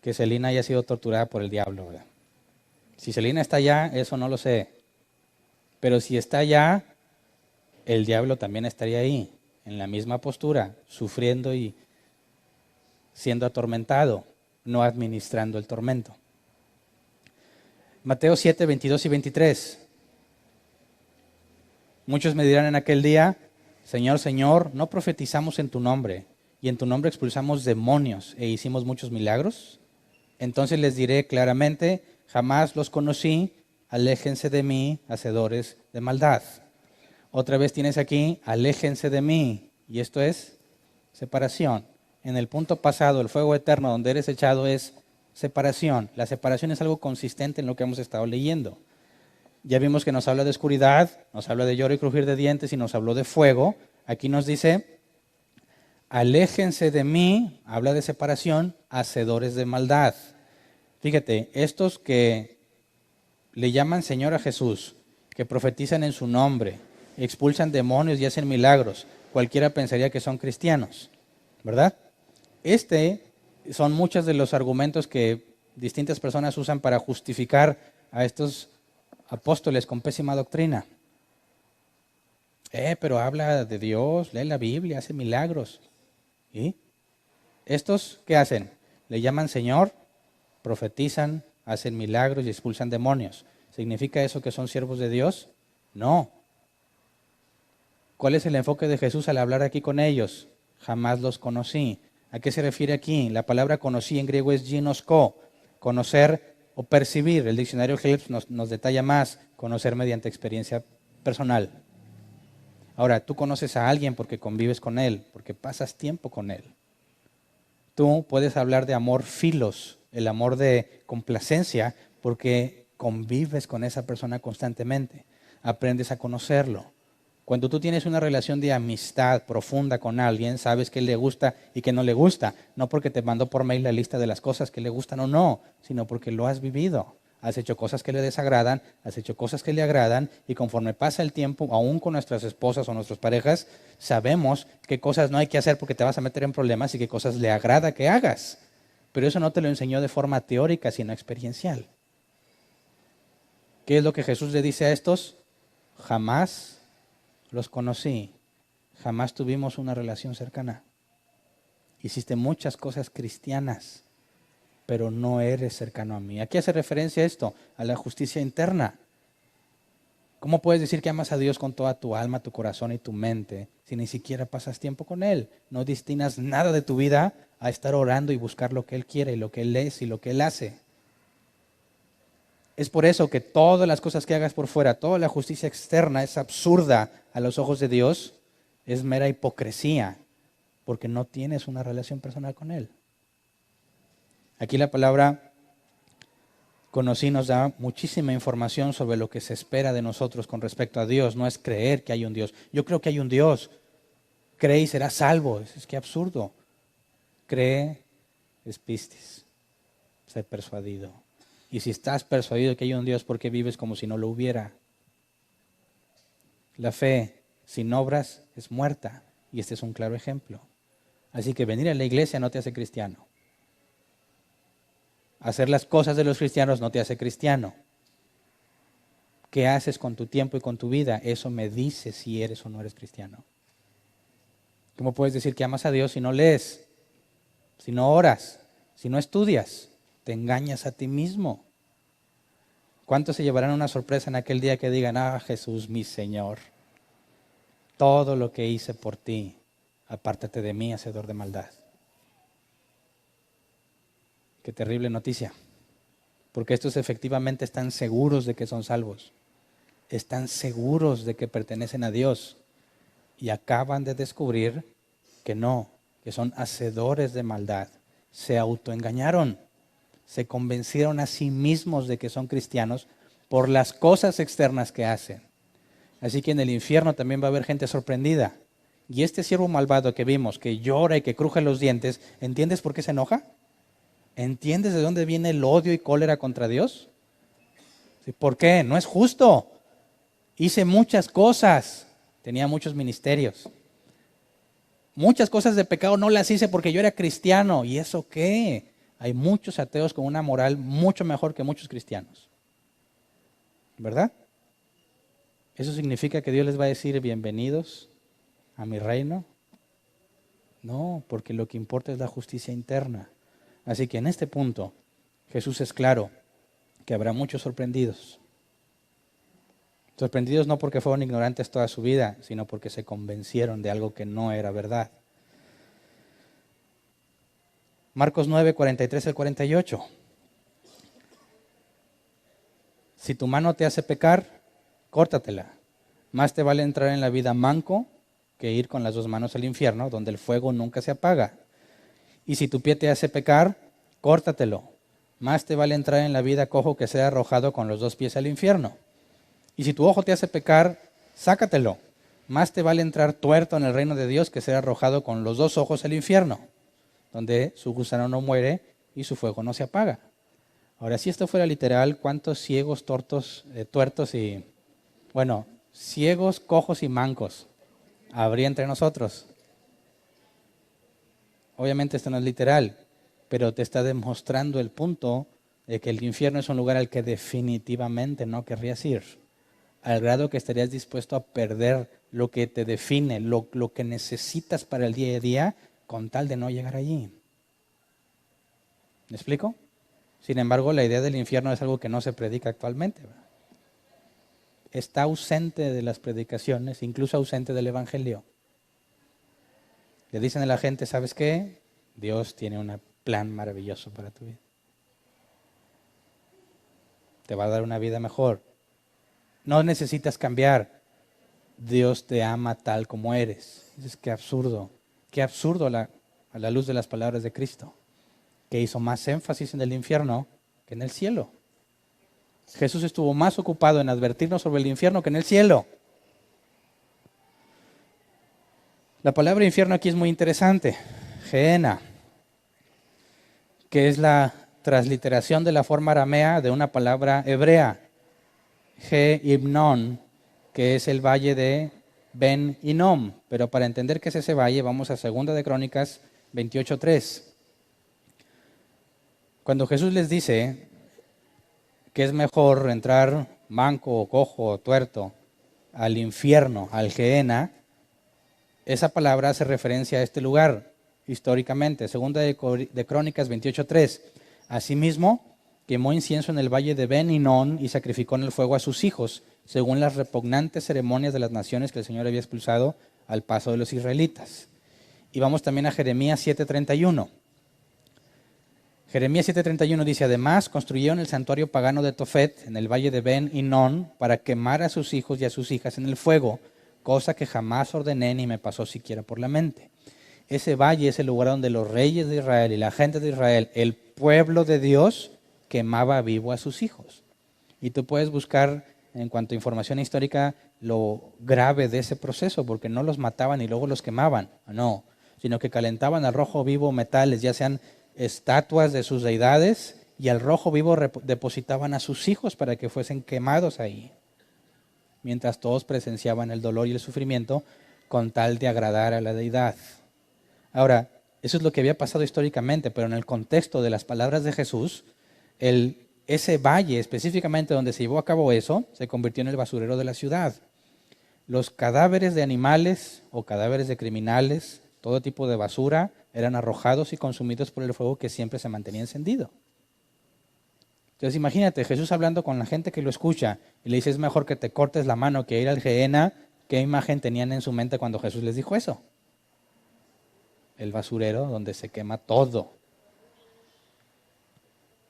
Speaker 1: que Celina haya sido torturada por el diablo, ¿verdad? Si Celina está allá, eso no lo sé. Pero si está allá, el diablo también estaría ahí, en la misma postura, sufriendo y siendo atormentado, no administrando el tormento. Mateo 7, 22 y 23. Muchos me dirán en aquel día, Señor, Señor, ¿no profetizamos en tu nombre? Y en tu nombre expulsamos demonios e hicimos muchos milagros. Entonces les diré claramente, jamás los conocí, aléjense de mí, hacedores de maldad. Otra vez tienes aquí, aléjense de mí. Y esto es separación. En el punto pasado, el fuego eterno donde eres echado es separación. La separación es algo consistente en lo que hemos estado leyendo. Ya vimos que nos habla de oscuridad, nos habla de lloro y crujir de dientes y nos habló de fuego. Aquí nos dice, aléjense de mí, habla de separación, hacedores de maldad. Fíjate, estos que le llaman Señor a Jesús, que profetizan en su nombre, expulsan demonios y hacen milagros, cualquiera pensaría que son cristianos, ¿verdad? Son muchos de los argumentos que distintas personas usan para justificar a estos apóstoles con pésima doctrina. Pero habla de Dios, lee la Biblia, hace milagros. ¿Y estos qué hacen? Le llaman Señor, profetizan, hacen milagros y expulsan demonios. ¿Significa eso que son siervos de Dios? No. ¿Cuál es el enfoque de Jesús al hablar aquí con ellos? Jamás los conocí. ¿A qué se refiere aquí? La palabra conocí en griego es ginosko, conocer o percibir. El diccionario Helps nos detalla más, conocer mediante experiencia personal. Ahora, tú conoces a alguien porque convives con él, porque pasas tiempo con él. Tú puedes hablar de amor filos, el amor de complacencia, porque convives con esa persona constantemente, aprendes a conocerlo. Cuando tú tienes una relación de amistad profunda con alguien, sabes qué le gusta y qué no le gusta, no porque te mandó por mail la lista de las cosas que le gustan o no, sino porque lo has vivido. Has hecho cosas que le desagradan, has hecho cosas que le agradan, y conforme pasa el tiempo, aún con nuestras esposas o nuestras parejas, sabemos qué cosas no hay que hacer porque te vas a meter en problemas y qué cosas le agrada que hagas. Pero eso no te lo enseñó de forma teórica, sino experiencial. ¿Qué es lo que Jesús le dice a estos? Jamás los conocí, jamás tuvimos una relación cercana. Hiciste muchas cosas cristianas, pero no eres cercano a mí. ¿A qué hace referencia esto? A la justicia interna. ¿Cómo puedes decir que amas a Dios con toda tu alma, tu corazón y tu mente si ni siquiera pasas tiempo con Él? No destinas nada de tu vida a estar orando y buscar lo que Él quiere y lo que Él es y lo que Él hace. Es por eso que todas las cosas que hagas por fuera, toda la justicia externa es absurda a los ojos de Dios, es mera hipocresía, porque no tienes una relación personal con Él. Aquí la palabra conocí nos da muchísima información sobre lo que se espera de nosotros con respecto a Dios. No es creer que hay un Dios. Yo creo que hay un Dios. Cree y serás salvo. Es que absurdo. Cree es pistis, ser persuadido. Y si estás persuadido que hay un Dios, ¿por qué vives como si no lo hubiera? La fe sin obras es muerta, y este es un claro ejemplo. Así que venir a la iglesia no te hace cristiano. Hacer las cosas de los cristianos no te hace cristiano. ¿Qué haces con tu tiempo y con tu vida? Eso me dice si eres o no eres cristiano. ¿Cómo puedes decir que amas a Dios si no lees, si no oras, si no estudias? Te engañas a ti mismo. ¿Cuántos se llevarán una sorpresa en aquel día que digan, Jesús, mi Señor, todo lo que hice por ti, apártate de mí, hacedor de maldad? Qué terrible noticia, porque estos efectivamente están seguros de que son salvos, están seguros de que pertenecen a Dios y acaban de descubrir que no, que son hacedores de maldad. Se autoengañaron, se convencieron a sí mismos de que son cristianos, por las cosas externas que hacen. Así que en el infierno también va a haber gente sorprendida. Y este siervo malvado que vimos, que llora y que cruje los dientes, ¿entiendes por qué se enoja? ¿Entiendes de dónde viene el odio y cólera contra Dios? ¿Por qué? No es justo. Hice muchas cosas, tenía muchos ministerios. Muchas cosas de pecado no las hice porque yo era cristiano. ¿Y eso qué? Hay muchos ateos con una moral mucho mejor que muchos cristianos. ¿Verdad? ¿Eso significa que Dios les va a decir bienvenidos a mi reino? No, porque lo que importa es la justicia interna. Así que en este punto Jesús es claro que habrá muchos sorprendidos. Sorprendidos no porque fueron ignorantes toda su vida, sino porque se convencieron de algo que no era verdad. Marcos 9, 43 al 48. Si tu mano te hace pecar, córtatela. Más te vale entrar en la vida manco que ir con las dos manos al infierno, donde el fuego nunca se apaga. Y si tu pie te hace pecar, córtatelo. Más te vale entrar en la vida cojo que sea arrojado con los dos pies al infierno. Y si tu ojo te hace pecar, sácatelo. Más te vale entrar tuerto en el reino de Dios que ser arrojado con los dos ojos al infierno, donde su gusano no muere y su fuego no se apaga. Ahora, si esto fuera literal, ¿cuántos ciegos, tuertos y, ciegos, cojos y mancos habría entre nosotros? Obviamente esto no es literal, pero te está demostrando el punto de que el infierno es un lugar al que definitivamente no querrías ir, al grado que estarías dispuesto a perder lo que te define, lo que necesitas para el día a día, con tal de no llegar allí. ¿Me explico? Sin embargo, la idea del infierno es algo que no se predica actualmente. Está ausente de las predicaciones, incluso ausente del evangelio. Le dicen a la gente, ¿sabes qué? Dios tiene un plan maravilloso para tu vida. Te va a dar una vida mejor. No necesitas cambiar. Dios te ama tal como eres. Dices, qué absurdo a la luz de las palabras de Cristo, que hizo más énfasis en el infierno que en el cielo. Jesús estuvo más ocupado en advertirnos sobre el infierno que en el cielo. La palabra infierno aquí es muy interesante. Gehenna, que es la transliteración de la forma aramea de una palabra hebrea. Ge-Himnon, que es el valle de Ben Hinnom. Pero para entender qué es ese valle, vamos a 2 de Crónicas 28:3. Cuando Jesús les dice que es mejor entrar manco, cojo o tuerto al infierno, al Gehenna, esa palabra hace referencia a este lugar históricamente. 2 de Crónicas 28:3. Asimismo, quemó incienso en el valle de Ben Hinnom y sacrificó en el fuego a sus hijos, según las repugnantes ceremonias de las naciones que el Señor había expulsado al paso de los israelitas. Y vamos también a Jeremías 7:31. Jeremías 7:31 dice, además construyeron el santuario pagano de Tofet en el valle de Ben Hinnom para quemar a sus hijos y a sus hijas en el fuego, cosa que jamás ordené ni me pasó siquiera por la mente. Ese valle es el lugar donde los reyes de Israel y la gente de Israel, el pueblo de Dios, quemaba vivo a sus hijos. Y tú puedes buscar en cuanto a información histórica lo grave de ese proceso, porque no los mataban y luego los quemaban, no, sino que calentaban al rojo vivo metales, ya sean estatuas de sus deidades, y al rojo vivo depositaban a sus hijos para que fuesen quemados ahí, mientras todos presenciaban el dolor y el sufrimiento con tal de agradar a la deidad. Ahora, eso es lo que había pasado históricamente, pero en el contexto de las palabras de Jesús, ese valle específicamente donde se llevó a cabo eso, se convirtió en el basurero de la ciudad. Los cadáveres de animales o cadáveres de criminales, todo tipo de basura, eran arrojados y consumidos por el fuego que siempre se mantenía encendido. Entonces imagínate, Jesús hablando con la gente que lo escucha y le dice, es mejor que te cortes la mano que ir al Gehenna. ¿Qué imagen tenían en su mente cuando Jesús les dijo eso? El basurero donde se quema todo.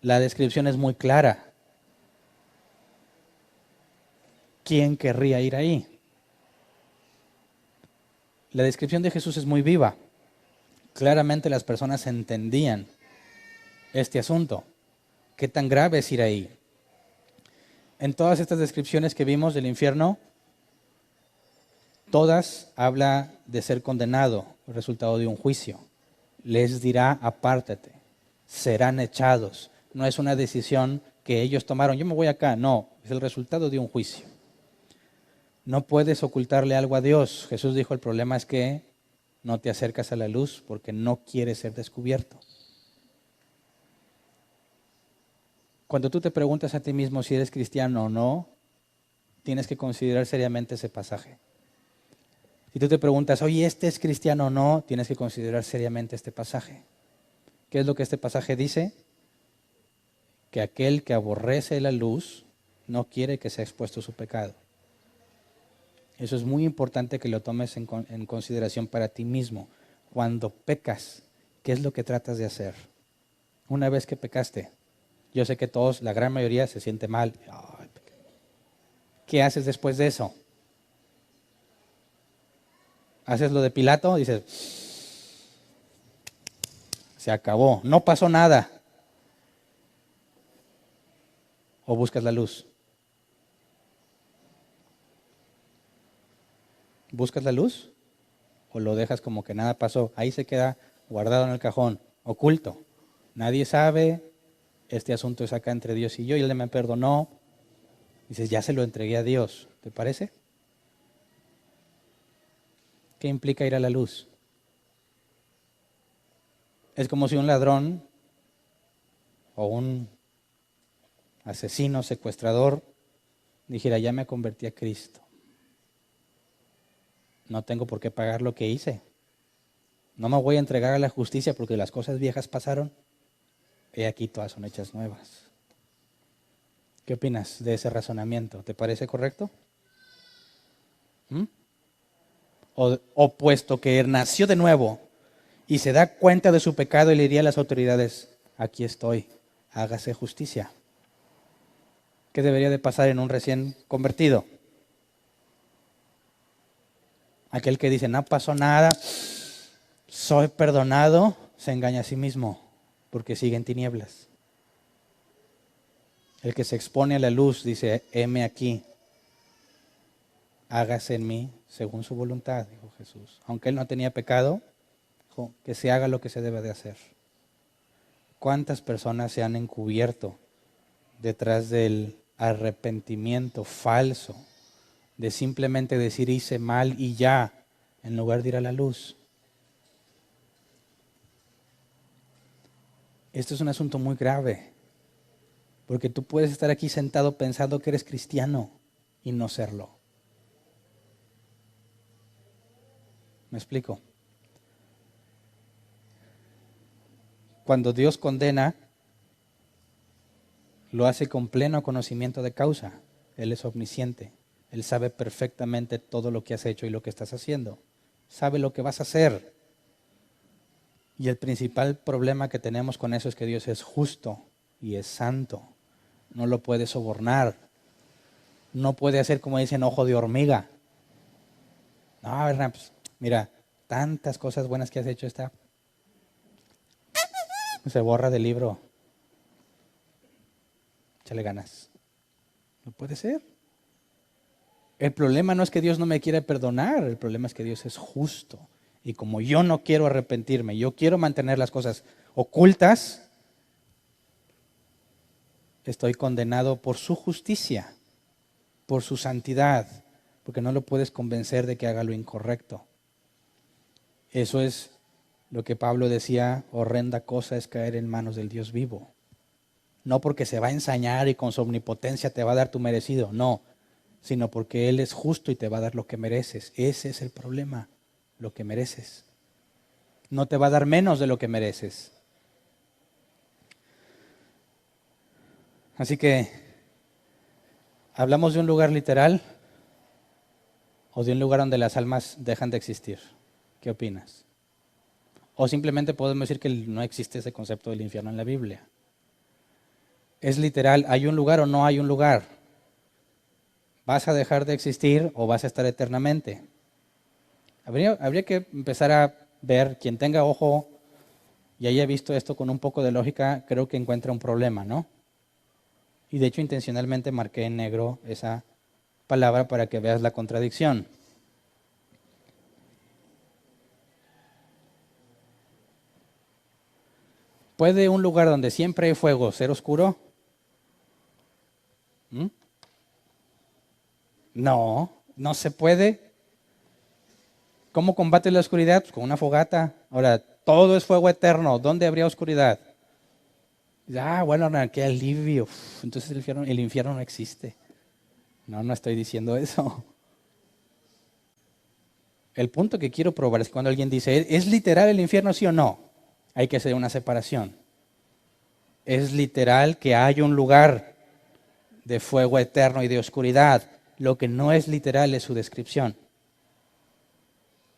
Speaker 1: La descripción es muy clara. ¿Quién querría ir ahí? La descripción de Jesús es muy viva. Claramente las personas entendían este asunto. ¿Qué tan grave es ir ahí? En todas estas descripciones que vimos del infierno, todas habla de ser condenado, el resultado de un juicio. Les dirá, apártate, serán echados. No es una decisión que ellos tomaron, yo me voy acá, no, es el resultado de un juicio. No puedes ocultarle algo a Dios. Jesús dijo, el problema es que no te acercas a la luz porque no quieres ser descubierto. Cuando tú te preguntas a ti mismo si eres cristiano o no, tienes que considerar seriamente ese pasaje. Si tú te preguntas, oye, ¿este es cristiano o no? Tienes que considerar seriamente este pasaje. ¿Qué es lo que este pasaje dice? Que aquel que aborrece la luz no quiere que sea expuesto a su pecado. Eso es muy importante que lo tomes en consideración para ti mismo. Cuando pecas, ¿qué es lo que tratas de hacer? Una vez que pecaste, yo sé que todos, la gran mayoría, se siente mal. ¿Qué haces después de eso? ¿Haces lo de Pilato? Dices, se acabó, no pasó nada. ¿O buscas la luz? ¿Buscas la luz? ¿O lo dejas como que nada pasó? Ahí se queda guardado en el cajón, oculto. Nadie sabe, este asunto es acá entre Dios y yo, y Él me perdonó. Dices, ya se lo entregué a Dios. ¿Te parece? ¿Qué implica ir a la luz? Es como si un ladrón o un asesino, secuestrador, dijera, ya me convertí a Cristo. No tengo por qué pagar lo que hice. No me voy a entregar a la justicia porque las cosas viejas pasaron. He aquí todas son hechas nuevas. ¿Qué opinas de ese razonamiento? ¿Te parece correcto? O puesto que nació de nuevo y se da cuenta de su pecado y le diría a las autoridades, aquí estoy, hágase justicia. ¿Qué debería de pasar en un recién convertido? Aquel que dice, no pasó nada, soy perdonado, se engaña a sí mismo porque sigue en tinieblas. El que se expone a la luz dice, heme aquí, hágase en mí según su voluntad, dijo Jesús. Aunque él no tenía pecado, dijo, que se haga lo que se debe de hacer. ¿Cuántas personas se han encubierto detrás del arrepentimiento falso de simplemente decir hice mal y ya, en lugar de ir a la luz? Esto es un asunto muy grave, porque tú puedes estar aquí sentado pensando que eres cristiano y no serlo. ¿Me explico? Cuando Dios condena, lo hace con pleno conocimiento de causa. Él es omnisciente. Él sabe perfectamente todo lo que has hecho y lo que estás haciendo. Sabe lo que vas a hacer. Y el principal problema que tenemos con eso es que Dios es justo y es santo. No lo puede sobornar. No puede hacer, como dicen, ojo de hormiga. No, Bernard, pues, mira, tantas cosas buenas que has hecho, se borra del libro. Échale ganas. No puede ser. El problema no es que Dios no me quiera perdonar, el problema es que Dios es justo. Y como yo no quiero arrepentirme, yo quiero mantener las cosas ocultas, estoy condenado por su justicia, por su santidad, porque no lo puedes convencer de que haga lo incorrecto. Eso es lo que Pablo decía, horrenda cosa es caer en manos del Dios vivo. No porque se va a ensañar y con su omnipotencia te va a dar tu merecido, no, sino porque Él es justo y te va a dar lo que mereces. Ese es el problema, lo que mereces. No te va a dar menos de lo que mereces. Así que, ¿hablamos de un lugar literal o de un lugar donde las almas dejan de existir? ¿Qué opinas? O simplemente podemos decir que no existe ese concepto del infierno en la Biblia. ¿Es literal, hay un lugar o no hay un lugar? ¿Vas a dejar de existir o vas a estar eternamente? Habría que empezar a ver, quien tenga ojo y haya visto esto con un poco de lógica, creo que encuentra un problema, ¿no? Y de hecho intencionalmente marqué en negro esa palabra para que veas la contradicción. ¿Puede un lugar donde siempre hay fuego ser oscuro? ¿Mm? No, no se puede. ¿Cómo combate la oscuridad? Pues con una fogata. Ahora, todo es fuego eterno. ¿Dónde habría oscuridad? Bueno, qué alivio. Entonces el infierno no existe. No, no estoy diciendo eso. El punto que quiero probar es cuando alguien dice, ¿es literal el infierno, sí o no? Hay que hacer una separación. Es literal que hay un lugar de fuego eterno y de oscuridad. Lo que no es literal es su descripción.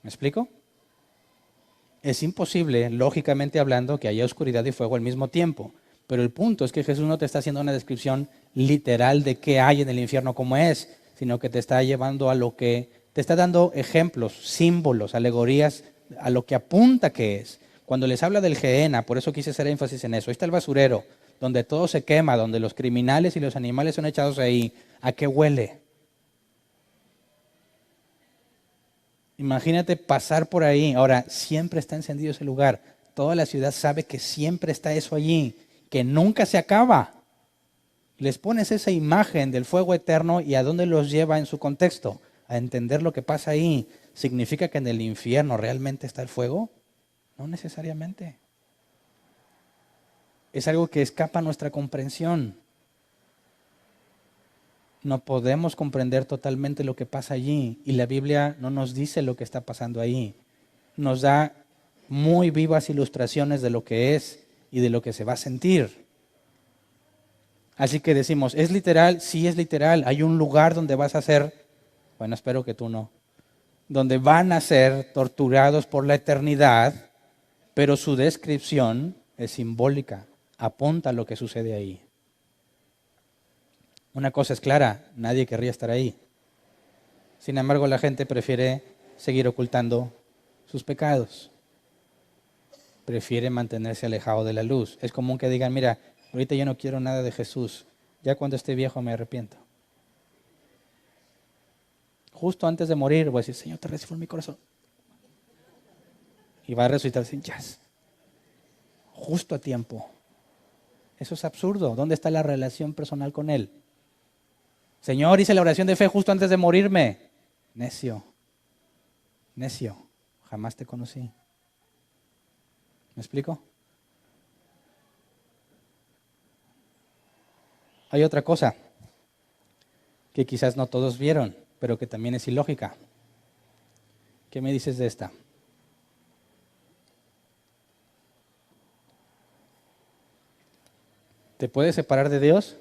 Speaker 1: ¿Me explico? Es imposible, lógicamente hablando, que haya oscuridad y fuego al mismo tiempo. Pero el punto es que Jesús no te está haciendo una descripción literal de qué hay en el infierno como es, sino que te está llevando a lo que, te está dando ejemplos, símbolos, alegorías, a lo que apunta que es. Cuando les habla del Gehenna, por eso quise hacer énfasis en eso, ahí está el basurero, donde todo se quema, donde los criminales y los animales son echados ahí. ¿A qué huele? Imagínate pasar por ahí. Ahora, siempre está encendido ese lugar. Toda la ciudad sabe que siempre está eso allí, que nunca se acaba. Les pones esa imagen del fuego eterno y a dónde los lleva en su contexto. A entender lo que pasa ahí. ¿Significa que en el infierno realmente está el fuego? No necesariamente. Es algo que escapa a nuestra comprensión. No podemos comprender totalmente lo que pasa allí y la Biblia no nos dice lo que está pasando ahí. Nos da muy vivas ilustraciones de lo que es y de lo que se va a sentir. Así que decimos, ¿es literal? Sí, es literal. Hay un lugar donde vas a ser, bueno, espero que tú no, donde van a ser torturados por la eternidad, pero su descripción es simbólica, apunta a lo que sucede ahí. Una cosa es clara, nadie querría estar ahí. Sin embargo, la gente prefiere seguir ocultando sus pecados. Prefiere mantenerse alejado de la luz. Es común que digan, mira, ahorita yo no quiero nada de Jesús. Ya cuando esté viejo me arrepiento. Justo antes de morir voy a decir, Señor, te recibo en mi corazón. Y va a resucitar sin jazz. Justo a tiempo. Eso es absurdo. ¿Dónde está la relación personal con Él? Señor, hice la oración de fe justo antes de morirme. Necio, necio, jamás te conocí. ¿Me explico? Hay otra cosa que quizás no todos vieron, pero que también es ilógica. ¿Qué me dices de esta? ¿Te puedes separar de Dios?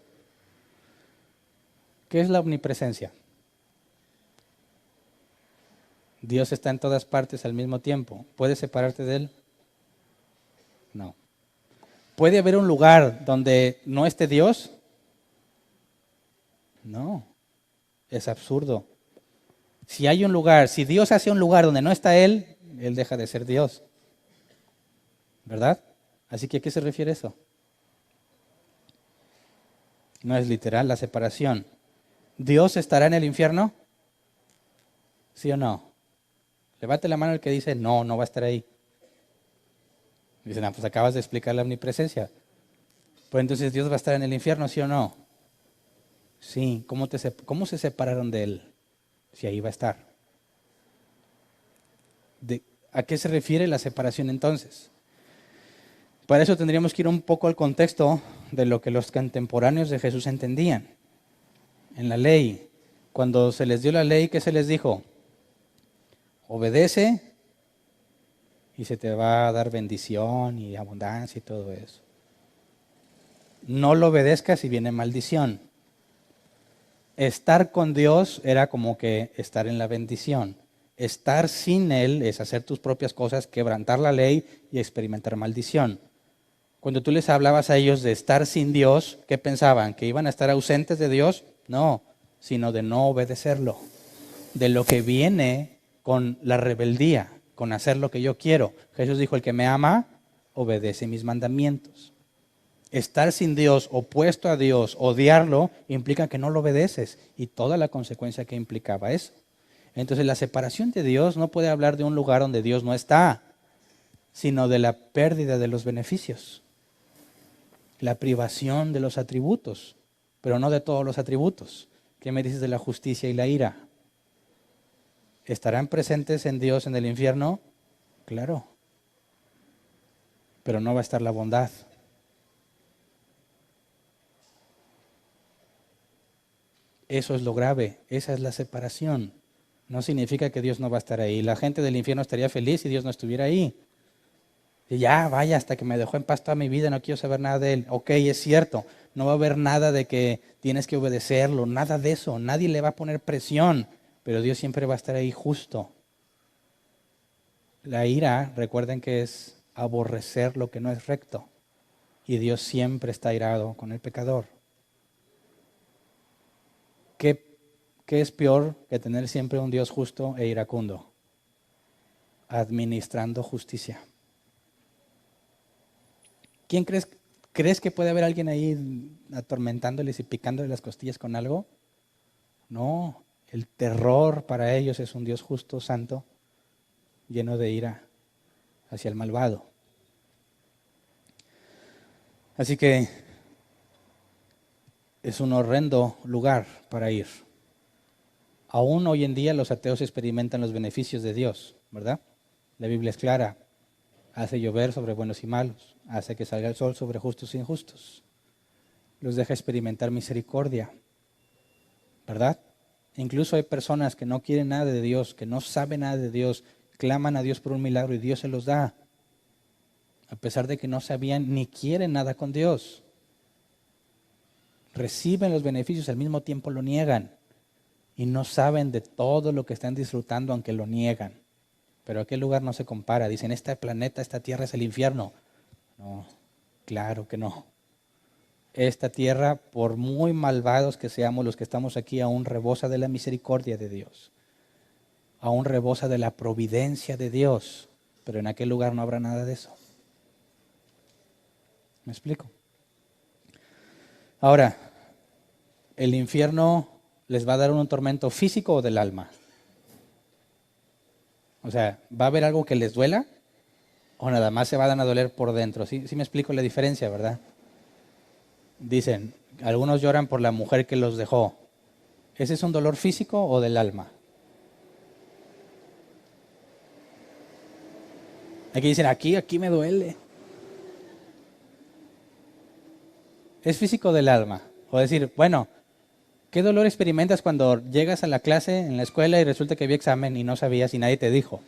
Speaker 1: ¿Qué es la omnipresencia? Dios está en todas partes al mismo tiempo. ¿Puedes separarte de Él? No. ¿Puede haber un lugar donde no esté Dios? No. Es absurdo. Si hay un lugar, si Dios hace un lugar donde no está Él, Él deja de ser Dios. ¿Verdad? Así que ¿a qué se refiere eso? No es literal la separación. ¿Dios estará en el infierno? ¿Sí o no? Levante la mano el que dice, no, no va a estar ahí. Dicen, pues acabas de explicar la omnipresencia. Pues entonces Dios va a estar en el infierno, ¿sí o no? Sí. ¿Cómo se separaron de Él? Si ahí va a estar. ¿A qué se refiere la separación entonces? Para eso tendríamos que ir un poco al contexto de lo que los contemporáneos de Jesús entendían. En la ley, cuando se les dio la ley, ¿qué se les dijo? Obedece y se te va a dar bendición y abundancia y todo eso. No lo obedezcas y viene maldición. Estar con Dios era como que estar en la bendición. Estar sin Él es hacer tus propias cosas, quebrantar la ley y experimentar maldición. Cuando tú les hablabas a ellos de estar sin Dios, ¿qué pensaban? ¿Que iban a estar ausentes de Dios? No, sino de no obedecerlo. De lo que viene con la rebeldía, con hacer lo que yo quiero. Jesús dijo, el que me ama, obedece mis mandamientos. Estar sin Dios, opuesto a Dios, odiarlo, implica que no lo obedeces y toda la consecuencia que implicaba eso. Entonces la separación de Dios no puede hablar de un lugar donde Dios no está, sino de la pérdida de los beneficios, la privación de los atributos, pero no de todos los atributos. ¿Qué me dices de la justicia y la ira? ¿Estarán presentes en Dios en el infierno? Claro, pero no va a estar la bondad. Eso es lo grave, esa es la separación. No significa que Dios no va a estar ahí. La gente del infierno estaría feliz si Dios no estuviera ahí. Y ya, vaya, hasta que me dejó en paz toda mi vida, no quiero saber nada de Él. Ok, es cierto, no va a haber nada de que tienes que obedecerlo, nada de eso. Nadie le va a poner presión, pero Dios siempre va a estar ahí justo. La ira, recuerden que es aborrecer lo que no es recto. Y Dios siempre está airado con el pecador. ¿Qué es peor que tener siempre un Dios justo e iracundo? Administrando justicia. ¿Quién crees que puede haber alguien ahí atormentándoles y picándoles las costillas con algo? No, el terror para ellos es un Dios justo, santo, lleno de ira hacia el malvado. Así que es un horrendo lugar para ir. Aún hoy en día los ateos experimentan los beneficios de Dios, ¿verdad? La Biblia es clara. Hace llover sobre buenos y malos. Hace que salga el sol sobre justos e injustos. Los deja experimentar misericordia, ¿verdad? Incluso hay personas que no quieren nada de Dios, que no saben nada de Dios, claman a Dios por un milagro y Dios se los da, a pesar de que no sabían ni quieren nada con Dios. Reciben los beneficios, al mismo tiempo lo niegan y no saben de todo lo que están disfrutando aunque lo niegan. Pero aquel lugar no se compara. Dicen, este planeta, esta tierra es el infierno. No, claro que no. Esta tierra, por muy malvados que seamos los que estamos aquí, aún rebosa de la misericordia de Dios. Aún rebosa de la providencia de Dios. Pero en aquel lugar no habrá nada de eso. ¿Me explico? Ahora, ¿el infierno les va a dar un tormento físico o del alma? O sea, ¿va a haber algo que les duela? ¿O nada más se van a doler por dentro? Sí me explico la diferencia, ¿verdad? Dicen, algunos lloran por la mujer que los dejó. ¿Ese es un dolor físico o del alma? Aquí dicen, aquí me duele. ¿Es físico del alma? O decir, bueno, ¿qué dolor experimentas cuando llegas a la clase en la escuela y resulta que había examen y no sabías y nadie te dijo?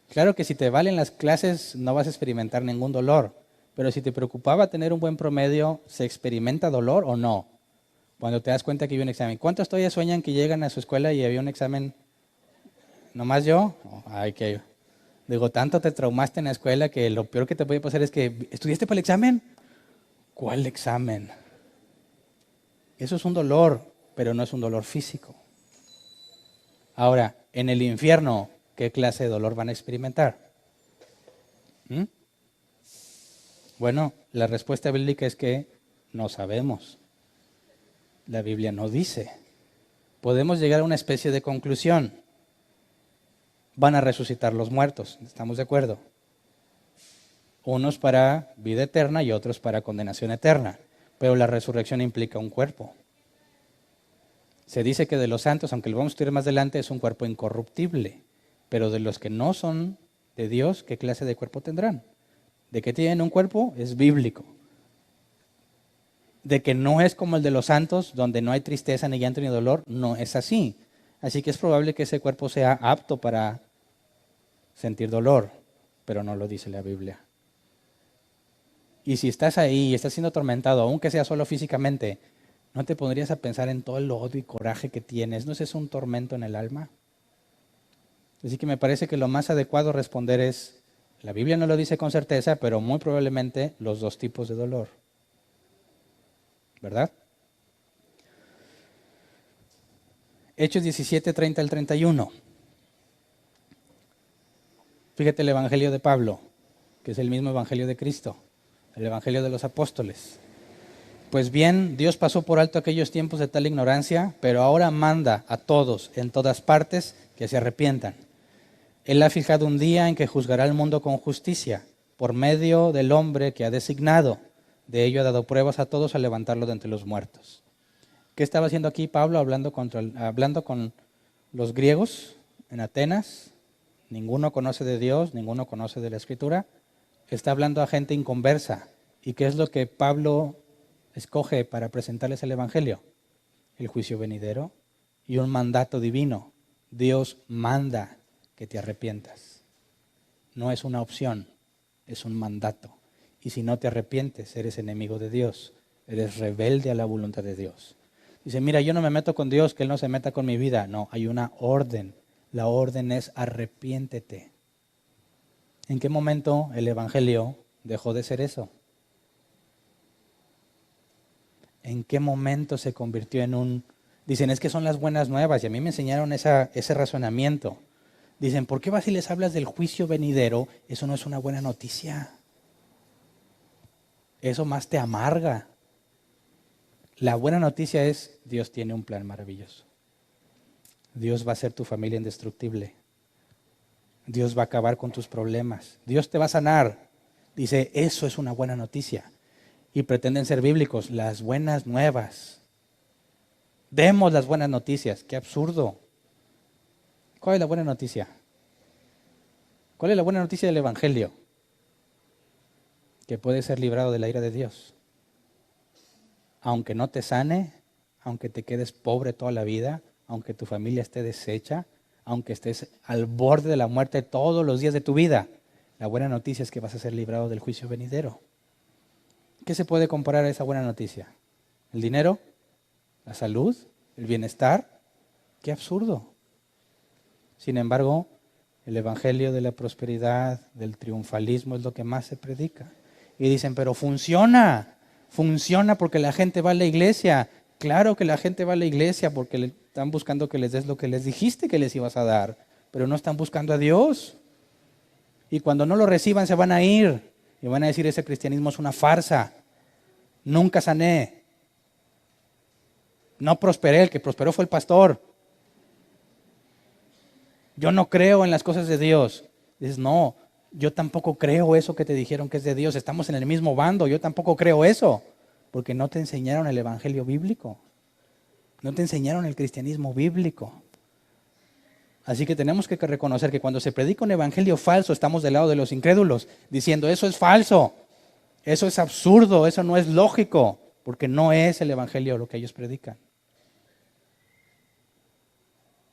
Speaker 1: Claro que si te valen las clases no vas a experimentar ningún dolor, pero si te preocupaba tener un buen promedio, ¿se experimenta dolor o no? Cuando te das cuenta que había un examen. ¿Cuántos todavía sueñan que llegan a su escuela y había un examen? ¿Nomás yo? Ay, que digo, tanto te traumaste en la escuela que lo peor que te puede pasar es que ¿estudiaste para el examen? ¿Cuál examen? Eso es un dolor, pero no es un dolor físico. Ahora, en el infierno, ¿qué clase de dolor van a experimentar? ¿Mm? Bueno, la respuesta bíblica es que no sabemos. La Biblia no dice. Podemos llegar a una especie de conclusión. Van a resucitar los muertos, ¿estamos de acuerdo? Unos para vida eterna y otros para condenación eterna. Pero la resurrección implica un cuerpo. Se dice que de los santos, aunque lo vamos a estudiar más adelante, es un cuerpo incorruptible. Pero de los que no son de Dios, ¿qué clase de cuerpo tendrán? De que tienen un cuerpo es bíblico. De que no es como el de los santos, donde no hay tristeza, ni llanto, ni dolor, no es así. Así que es probable que ese cuerpo sea apto para sentir dolor, pero no lo dice la Biblia. Y si estás ahí y estás siendo atormentado, aunque sea solo físicamente, ¿no te pondrías a pensar en todo el odio y coraje que tienes? ¿No es eso un tormento en el alma? Así que me parece que lo más adecuado responder es, la Biblia no lo dice con certeza, pero muy probablemente los dos tipos de dolor. ¿Verdad? Hechos 17, 30 al 31. Fíjate el Evangelio de Pablo, que es el mismo Evangelio de Cristo. el Evangelio de los apóstoles. Pues bien, Dios pasó por alto aquellos tiempos de tal ignorancia, pero ahora manda a todos, en todas partes, que se arrepientan. Él ha fijado un día en que juzgará al mundo con justicia, por medio del hombre que ha designado. De ello ha dado pruebas a todos al levantarlo de entre los muertos. ¿Qué estaba haciendo aquí Pablo hablando con los griegos en Atenas? Ninguno conoce de Dios, ninguno conoce de la Escritura. Está hablando a gente inconversa. ¿Y qué es lo que Pablo escoge para presentarles el Evangelio? El juicio venidero y un mandato divino. Dios manda que te arrepientas. No es una opción, es un mandato. Y si no te arrepientes, eres enemigo de Dios, eres rebelde a la voluntad de Dios. Dice, mira, yo no me meto con Dios, que Él no se meta con mi vida. No, hay una orden. La orden es arrepiéntete. ¿En qué momento el Evangelio dejó de ser eso? ¿En qué momento se convirtió en un... Dicen, es que son las buenas nuevas, y a mí me enseñaron ese razonamiento. Dicen, ¿por qué vas y les hablas del juicio venidero? Eso no es una buena noticia. Eso más te amarga. La buena noticia es, Dios tiene un plan maravilloso. Dios va a hacer tu familia indestructible. Dios va a acabar con tus problemas. Dios te va a sanar. Dice, eso es una buena noticia. Y pretenden ser bíblicos, las buenas nuevas. Demos las buenas noticias. ¡Qué absurdo! ¿Cuál es la buena noticia? ¿Cuál es la buena noticia del Evangelio? Que puedes ser librado de la ira de Dios. Aunque no te sane, aunque te quedes pobre toda la vida, aunque tu familia esté deshecha, aunque estés al borde de la muerte todos los días de tu vida, la buena noticia es que vas a ser librado del juicio venidero. ¿Qué se puede comparar a esa buena noticia? ¿El dinero? ¿La salud? ¿El bienestar? ¡Qué absurdo! Sin embargo, el evangelio de la prosperidad, del triunfalismo es lo que más se predica. Y dicen, pero funciona porque la gente va a la iglesia. Claro que la gente va a la iglesia porque están buscando que les des lo que les dijiste que les ibas a dar, pero no están buscando a Dios. Y cuando no lo reciban se van a ir y van a decir, ese cristianismo es una farsa. Nunca sané. No prosperé, el que prosperó fue el pastor. Yo no creo en las cosas de Dios. Dices, no, yo tampoco creo eso que te dijeron que es de Dios. Estamos en el mismo bando, yo tampoco creo eso. Porque no te enseñaron el evangelio bíblico. No te enseñaron el cristianismo bíblico. Así que tenemos que reconocer que cuando se predica un evangelio falso, estamos del lado de los incrédulos, diciendo, eso es falso, eso es absurdo, eso no es lógico, porque no es el evangelio lo que ellos predican.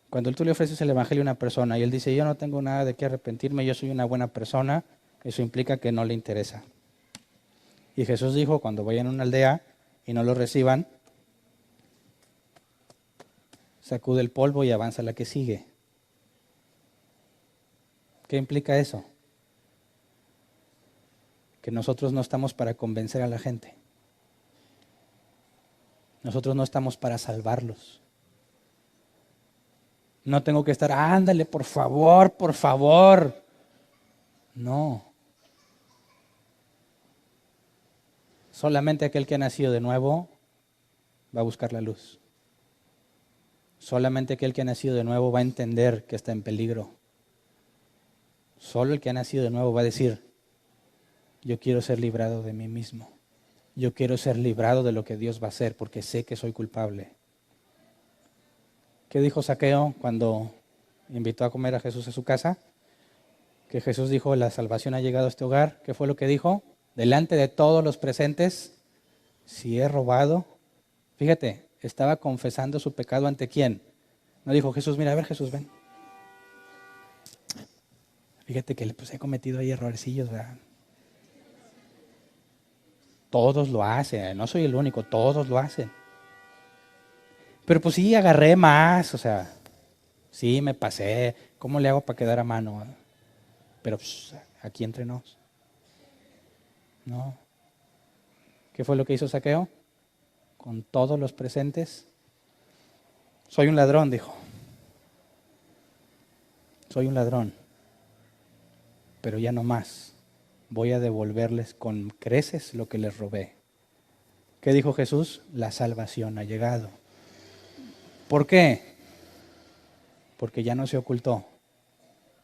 Speaker 1: Cuando tú le ofreces el evangelio a una persona y él dice, yo no tengo nada de qué arrepentirme, yo soy una buena persona, eso implica que no le interesa. Y Jesús dijo, cuando vayan a una aldea y no lo reciban, sacude el polvo y avanza a la que sigue. ¿Qué implica eso? Que nosotros no estamos para convencer a la gente. Nosotros no estamos para salvarlos. No tengo que estar, ándale, por favor, por favor. No. Solamente aquel que ha nacido de nuevo va a buscar la luz. Solamente aquel que ha nacido de nuevo va a entender que está en peligro. Solo el que ha nacido de nuevo va a decir, yo quiero ser librado de mí mismo. Yo quiero ser librado de lo que Dios va a hacer porque sé que soy culpable. ¿Qué dijo Zaqueo cuando invitó a comer a Jesús a su casa? Que Jesús dijo, la salvación ha llegado a este hogar. ¿Qué fue lo que dijo? Delante de todos los presentes, si he robado. Fíjate, estaba confesando su pecado ante quién. No dijo Jesús, mira, a ver Jesús, ven. Fíjate que pues, he cometido ahí errorcillos, ¿verdad? Todos lo hacen, no soy el único, todos lo hacen. Pero pues sí, agarré más, o sea, sí, me pasé. ¿Cómo le hago para quedar a mano? Pero pues, aquí entre nos. No. ¿Qué fue lo que hizo Zaqueo? Con todos los presentes. Soy un ladrón, dijo. Soy un ladrón. Pero ya no más. voy a devolverles con creces lo que les robé. ¿Qué dijo Jesús? La salvación ha llegado. ¿Por qué? Porque ya no se ocultó,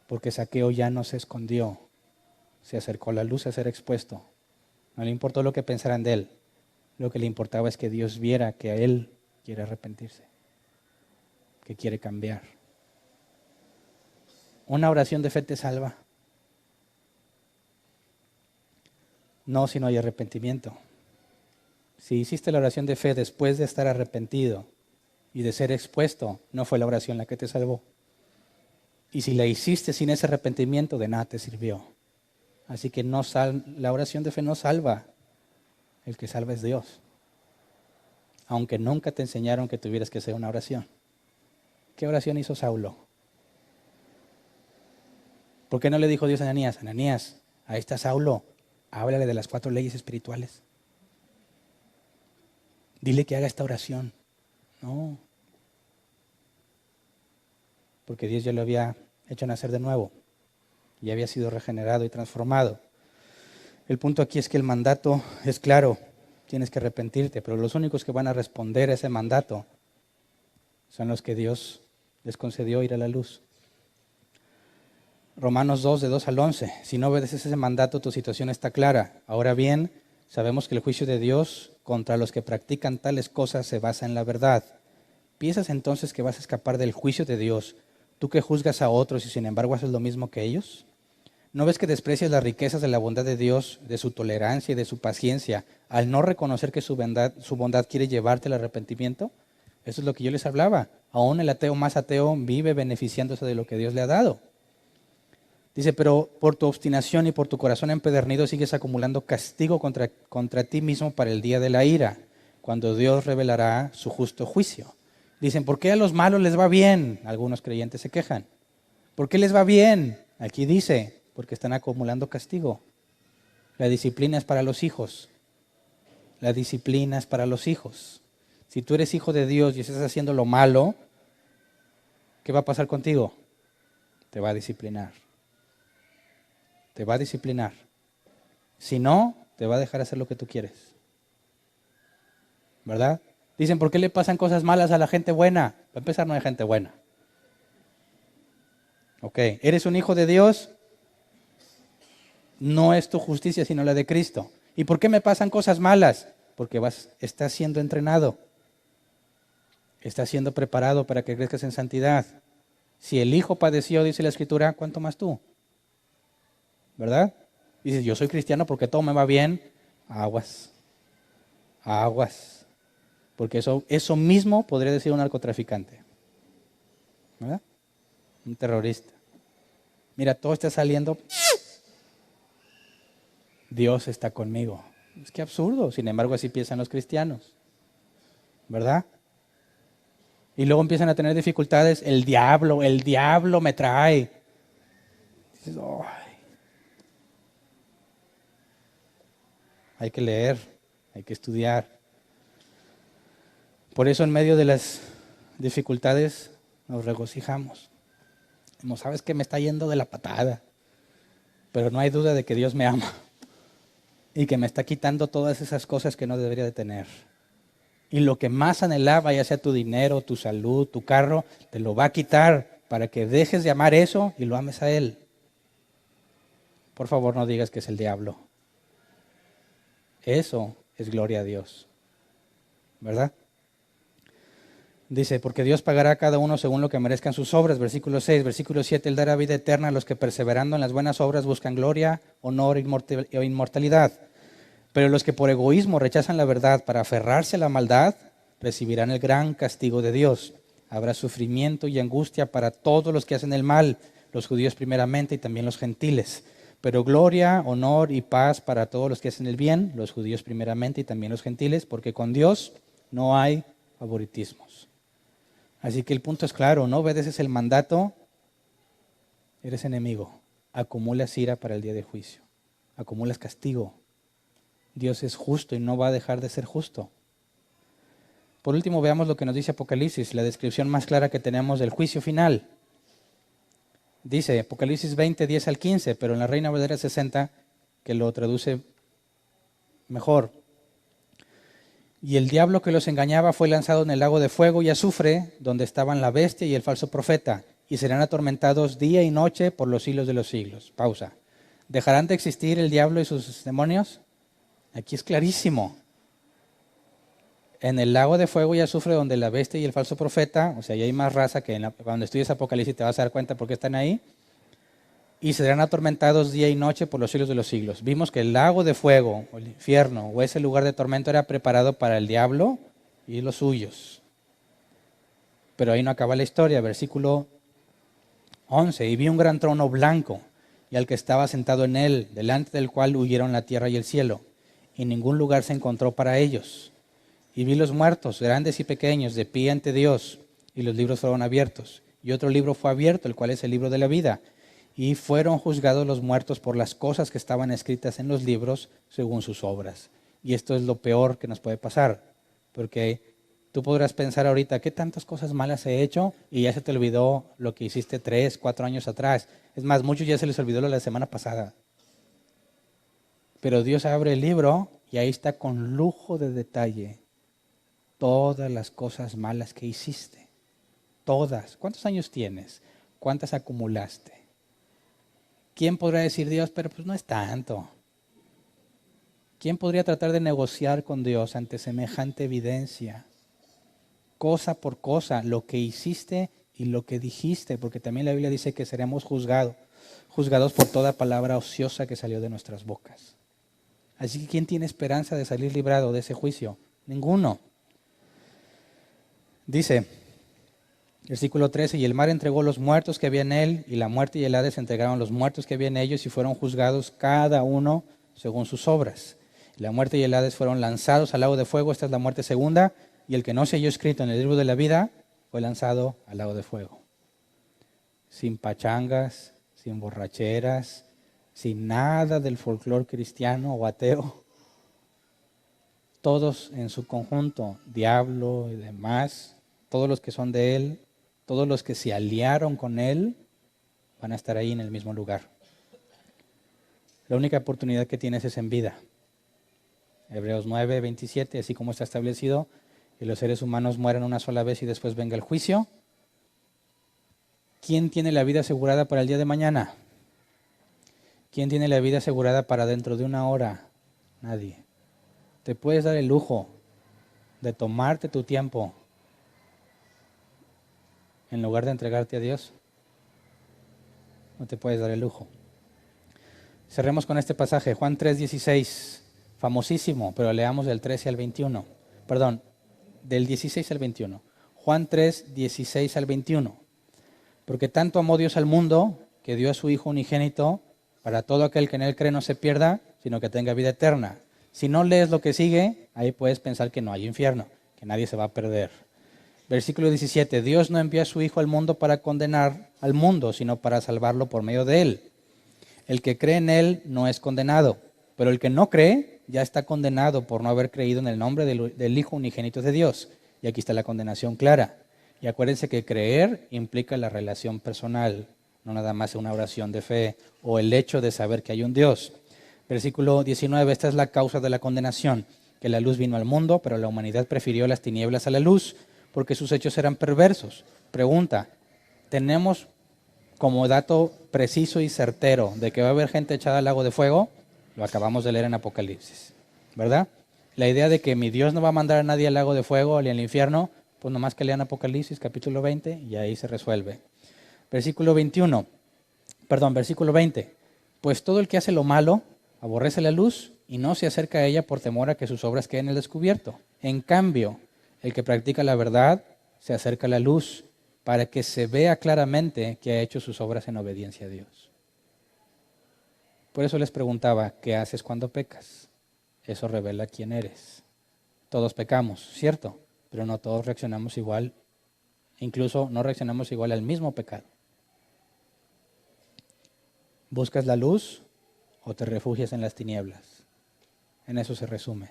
Speaker 1: porque Zaqueo ya no se escondió, se acercó a la luz a ser expuesto. No le importó lo que pensaran de él, lo que le importaba es que Dios viera que a él quiere arrepentirse, que quiere cambiar. ¿Una oración de fe te salva? No, si no hay arrepentimiento. Si hiciste la oración de fe después de estar arrepentido y de ser expuesto, no fue la oración la que te salvó. Y si la hiciste sin ese arrepentimiento, de nada te sirvió. Así que la oración de fe no salva. El que salva es Dios. Aunque nunca te enseñaron que tuvieras que hacer una oración. ¿Qué oración hizo Saulo? ¿Por qué no le dijo Dios a Ananías? Ananías, ahí está Saulo, háblale de las 4 leyes espirituales. Dile que haga esta oración. No. Porque Dios ya lo había hecho nacer de nuevo. Ya había sido regenerado y transformado. El punto aquí es que el mandato es claro. Tienes que arrepentirte, pero los únicos que van a responder a ese mandato son los que Dios les concedió ir a la luz. Romanos 2, de 2 al 11. Si no obedeces ese mandato, tu situación está clara. Ahora bien, sabemos que el juicio de Dios contra los que practican tales cosas se basa en la verdad. ¿Piensas entonces que vas a escapar del juicio de Dios, tú que juzgas a otros y sin embargo haces lo mismo que ellos? ¿No ves que desprecias las riquezas de la bondad de Dios, de su tolerancia y de su paciencia, al no reconocer que su bondad quiere llevarte al arrepentimiento? Eso es lo que yo les hablaba. Aún el ateo más ateo vive beneficiándose de lo que Dios le ha dado. Dice, pero por tu obstinación y por tu corazón empedernido sigues acumulando castigo contra ti mismo para el día de la ira, cuando Dios revelará su justo juicio. Dicen, ¿por qué a los malos les va bien? Algunos creyentes se quejan. ¿Por qué les va bien? Aquí dice, porque están acumulando castigo. La disciplina es para los hijos. La disciplina es para los hijos. Si tú eres hijo de Dios y estás haciendo lo malo, ¿qué va a pasar contigo? Te va a disciplinar. Te va a disciplinar. Si no, te va a dejar hacer lo que tú quieres. ¿Verdad? Dicen, ¿por qué le pasan cosas malas a la gente buena? Para empezar, no hay gente buena. Ok, ¿eres un hijo de Dios? No es tu justicia, sino la de Cristo. ¿Y por qué me pasan cosas malas? Porque estás siendo entrenado. Estás siendo preparado para que crezcas en santidad. Si el Hijo padeció, dice la Escritura, ¿cuánto más tú? ¿Verdad? Dices, yo soy cristiano porque todo me va bien. Aguas. Aguas. Porque eso mismo podría decir un narcotraficante. ¿Verdad? Un terrorista. Mira, todo está saliendo. Dios está conmigo. Es que absurdo. Sin embargo, así piensan los cristianos. ¿Verdad? Y luego empiezan a tener dificultades. El diablo me trae. Dices, ay. Hay que leer, hay que estudiar. Por eso en medio de las dificultades nos regocijamos. No sabes que me está yendo de la patada, pero no hay duda de que Dios me ama y que me está quitando todas esas cosas que no debería de tener. Y lo que más anhelaba, ya sea tu dinero, tu salud, tu carro, te lo va a quitar para que dejes de amar eso y lo ames a Él. Por favor, no digas que es el diablo. Eso es gloria a Dios, ¿verdad? Dice, porque Dios pagará a cada uno según lo que merezcan sus obras. Versículo 6, versículo 7, Él dará vida eterna a los que perseverando en las buenas obras buscan gloria, honor e inmortalidad. Pero los que por egoísmo rechazan la verdad para aferrarse a la maldad, recibirán el gran castigo de Dios. Habrá sufrimiento y angustia para todos los que hacen el mal, los judíos primeramente y también los gentiles. Pero gloria, honor y paz para todos los que hacen el bien, los judíos primeramente y también los gentiles, porque con Dios no hay favoritismos. Así que el punto es claro, no obedeces el mandato, eres enemigo. Acumulas ira para el día de juicio. Acumulas castigo. Dios es justo y no va a dejar de ser justo. Por último, veamos lo que nos dice Apocalipsis, la descripción más clara que tenemos del juicio final. Dice Apocalipsis 20, 10 al 15, pero en la Reina Valera 60 que lo traduce mejor. Y el diablo que los engañaba fue lanzado en el lago de fuego y azufre, donde estaban la bestia y el falso profeta, y serán atormentados día y noche por los siglos de los siglos. Pausa. ¿Dejarán de existir el diablo y sus demonios? Aquí es clarísimo. En el lago de fuego y azufre, donde la bestia y el falso profeta, o sea, ya hay más raza que cuando estudies Apocalipsis te vas a dar cuenta por qué están ahí, y serán atormentados día y noche por los siglos de los siglos. Vimos que el lago de fuego, o el infierno, o ese lugar de tormento era preparado para el diablo y los suyos. Pero ahí no acaba la historia, versículo 11. Y vi un gran trono blanco, y al que estaba sentado en él, delante del cual huyeron la tierra y el cielo, y ningún lugar se encontró para ellos. Y vi los muertos, grandes y pequeños, de pie ante Dios, y los libros fueron abiertos. Y otro libro fue abierto, el cual es el libro de la vida. Y fueron juzgados los muertos por las cosas que estaban escritas en los libros según sus obras. Y esto es lo peor que nos puede pasar, porque tú podrás pensar ahorita, ¿qué tantas cosas malas he hecho? Y ya se te olvidó lo que hiciste 3, 4 años atrás. Es más, muchos ya se les olvidó lo de la semana pasada. Pero Dios abre el libro y ahí está con lujo de detalle todas las cosas malas que hiciste. Todas. ¿Cuántos años tienes? ¿Cuántas acumulaste? ¿Quién podrá decir Dios, pero pues no es tanto? ¿Quién podría tratar de negociar con Dios ante semejante evidencia? Cosa por cosa, lo que hiciste y lo que dijiste, porque también la Biblia dice que seremos juzgados por toda palabra ociosa que salió de nuestras bocas. Así que ¿quién tiene esperanza de salir librado de ese juicio? Ninguno. Dice, versículo 13, y el mar entregó los muertos que había en él, y la muerte y el Hades entregaron los muertos que había en ellos, y fueron juzgados cada uno según sus obras. La muerte y el Hades fueron lanzados al lago de fuego, esta es la muerte segunda, y el que no se halló escrito en el libro de la vida fue lanzado al lago de fuego. Sin pachangas, sin borracheras, sin nada del folclore cristiano o ateo. Todos en su conjunto, diablo y demás, todos los que son de él, todos los que se aliaron con él, van a estar ahí en el mismo lugar. La única oportunidad que tienes es en vida. Hebreos 9, 27, así como está establecido, que los seres humanos mueran una sola vez y después venga el juicio. ¿Quién tiene la vida asegurada para el día de mañana? ¿Quién tiene la vida asegurada para dentro de una hora? Nadie. Te puedes dar el lujo de tomarte tu tiempo en lugar de entregarte a Dios. No te puedes dar el lujo. Cerremos con este pasaje, Juan 3:16, famosísimo, pero leamos del 13 al 21. Perdón, del 16 al 21. Juan 3:16 al 21. Porque tanto amó Dios al mundo, que dio a su Hijo unigénito, para todo aquel que en él cree no se pierda, sino que tenga vida eterna. Si no lees lo que sigue, ahí puedes pensar que no hay infierno, que nadie se va a perder. Versículo 17, Dios no envió a su Hijo al mundo para condenar al mundo, sino para salvarlo por medio de él. El que cree en él no es condenado, pero el que no cree ya está condenado por no haber creído en el nombre del Hijo unigénito de Dios. Y aquí está la condenación clara. Y acuérdense que creer implica la relación personal, no nada más una oración de fe o el hecho de saber que hay un Dios. Versículo 19, esta es la causa de la condenación, que la luz vino al mundo, pero la humanidad prefirió las tinieblas a la luz, porque sus hechos eran perversos. Pregunta, ¿tenemos como dato preciso y certero de que va a haber gente echada al lago de fuego? Lo acabamos de leer en Apocalipsis, ¿verdad? La idea de que mi Dios no va a mandar a nadie al lago de fuego ni al infierno, pues nomás que lean Apocalipsis capítulo 20 y ahí se resuelve. Versículo 20. Pues todo el que hace lo malo aborrece la luz y no se acerca a ella por temor a que sus obras queden al descubierto. En cambio, el que practica la verdad se acerca a la luz para que se vea claramente que ha hecho sus obras en obediencia a Dios. Por eso les preguntaba, ¿qué haces cuando pecas? Eso revela quién eres. Todos pecamos, ¿cierto? Pero no todos reaccionamos igual, incluso no reaccionamos igual al mismo pecado. ¿Buscas la luz o te refugias en las tinieblas? En eso se resume.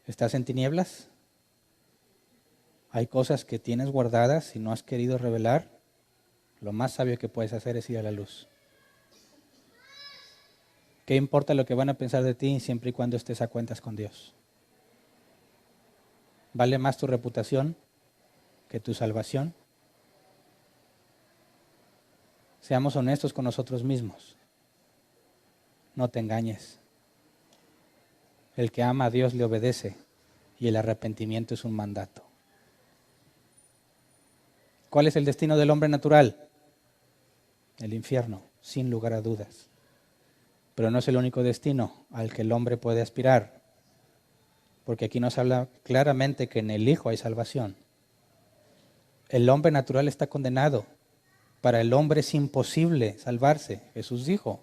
Speaker 1: ¿Estás en tinieblas? ¿Hay cosas que tienes guardadas y no has querido revelar? lo más sabio que puedes hacer es ir a la luz. ¿Qué importa lo que van a pensar de ti siempre y cuando estés a cuentas con Dios? ¿Vale más tu reputación que tu salvación? Seamos honestos con nosotros mismos. No te engañes. El que ama a Dios le obedece y el arrepentimiento es un mandato. ¿Cuál es el destino del hombre natural? El infierno, sin lugar a dudas. Pero no es el único destino al que el hombre puede aspirar, porque aquí nos habla claramente que en el Hijo hay salvación. El hombre natural está condenado. Para el hombre es imposible salvarse, Jesús dijo.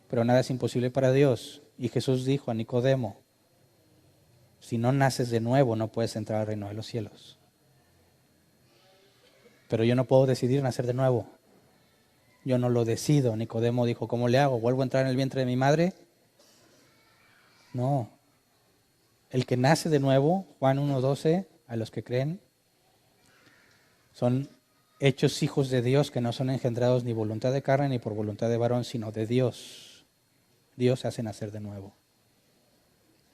Speaker 1: Pero nada es imposible para Dios. Y Jesús dijo a Nicodemo, si no naces de nuevo no puedes entrar al reino de los cielos. Pero yo no puedo decidir nacer de nuevo. Yo no lo decido. Nicodemo dijo, ¿cómo le hago? ¿Vuelvo a entrar en el vientre de mi madre? No. El que nace de nuevo, Juan 1:12, a los que creen, son hechos hijos de Dios que no son engendrados ni voluntad de carne ni por voluntad de varón, sino de Dios. Dios hace nacer de nuevo.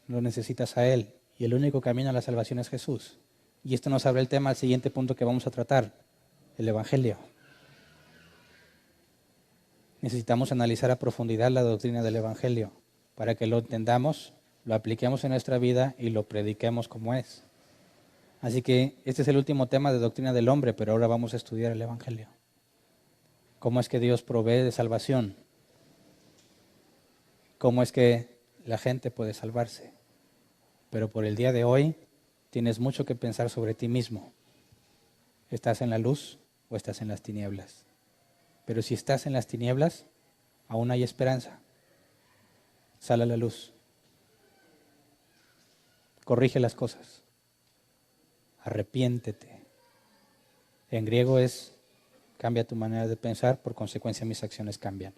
Speaker 1: Lo necesitas a Él. Y el único camino a la salvación es Jesús. Y esto nos abre el tema al siguiente punto que vamos a tratar, el Evangelio. Necesitamos analizar a profundidad la doctrina del Evangelio para que lo entendamos, lo apliquemos en nuestra vida y lo prediquemos como es. Así que este es el último tema de doctrina del hombre, pero ahora vamos a estudiar el Evangelio. ¿Cómo es que Dios provee de salvación? ¿Cómo es que la gente puede salvarse? Pero por el día de hoy tienes mucho que pensar sobre ti mismo. ¿Estás en la luz o estás en las tinieblas? Pero si estás en las tinieblas, aún hay esperanza. Sal a la luz. Corrige las cosas. Arrepiéntete. En griego es cambia tu manera de pensar, por consecuencia mis acciones cambian.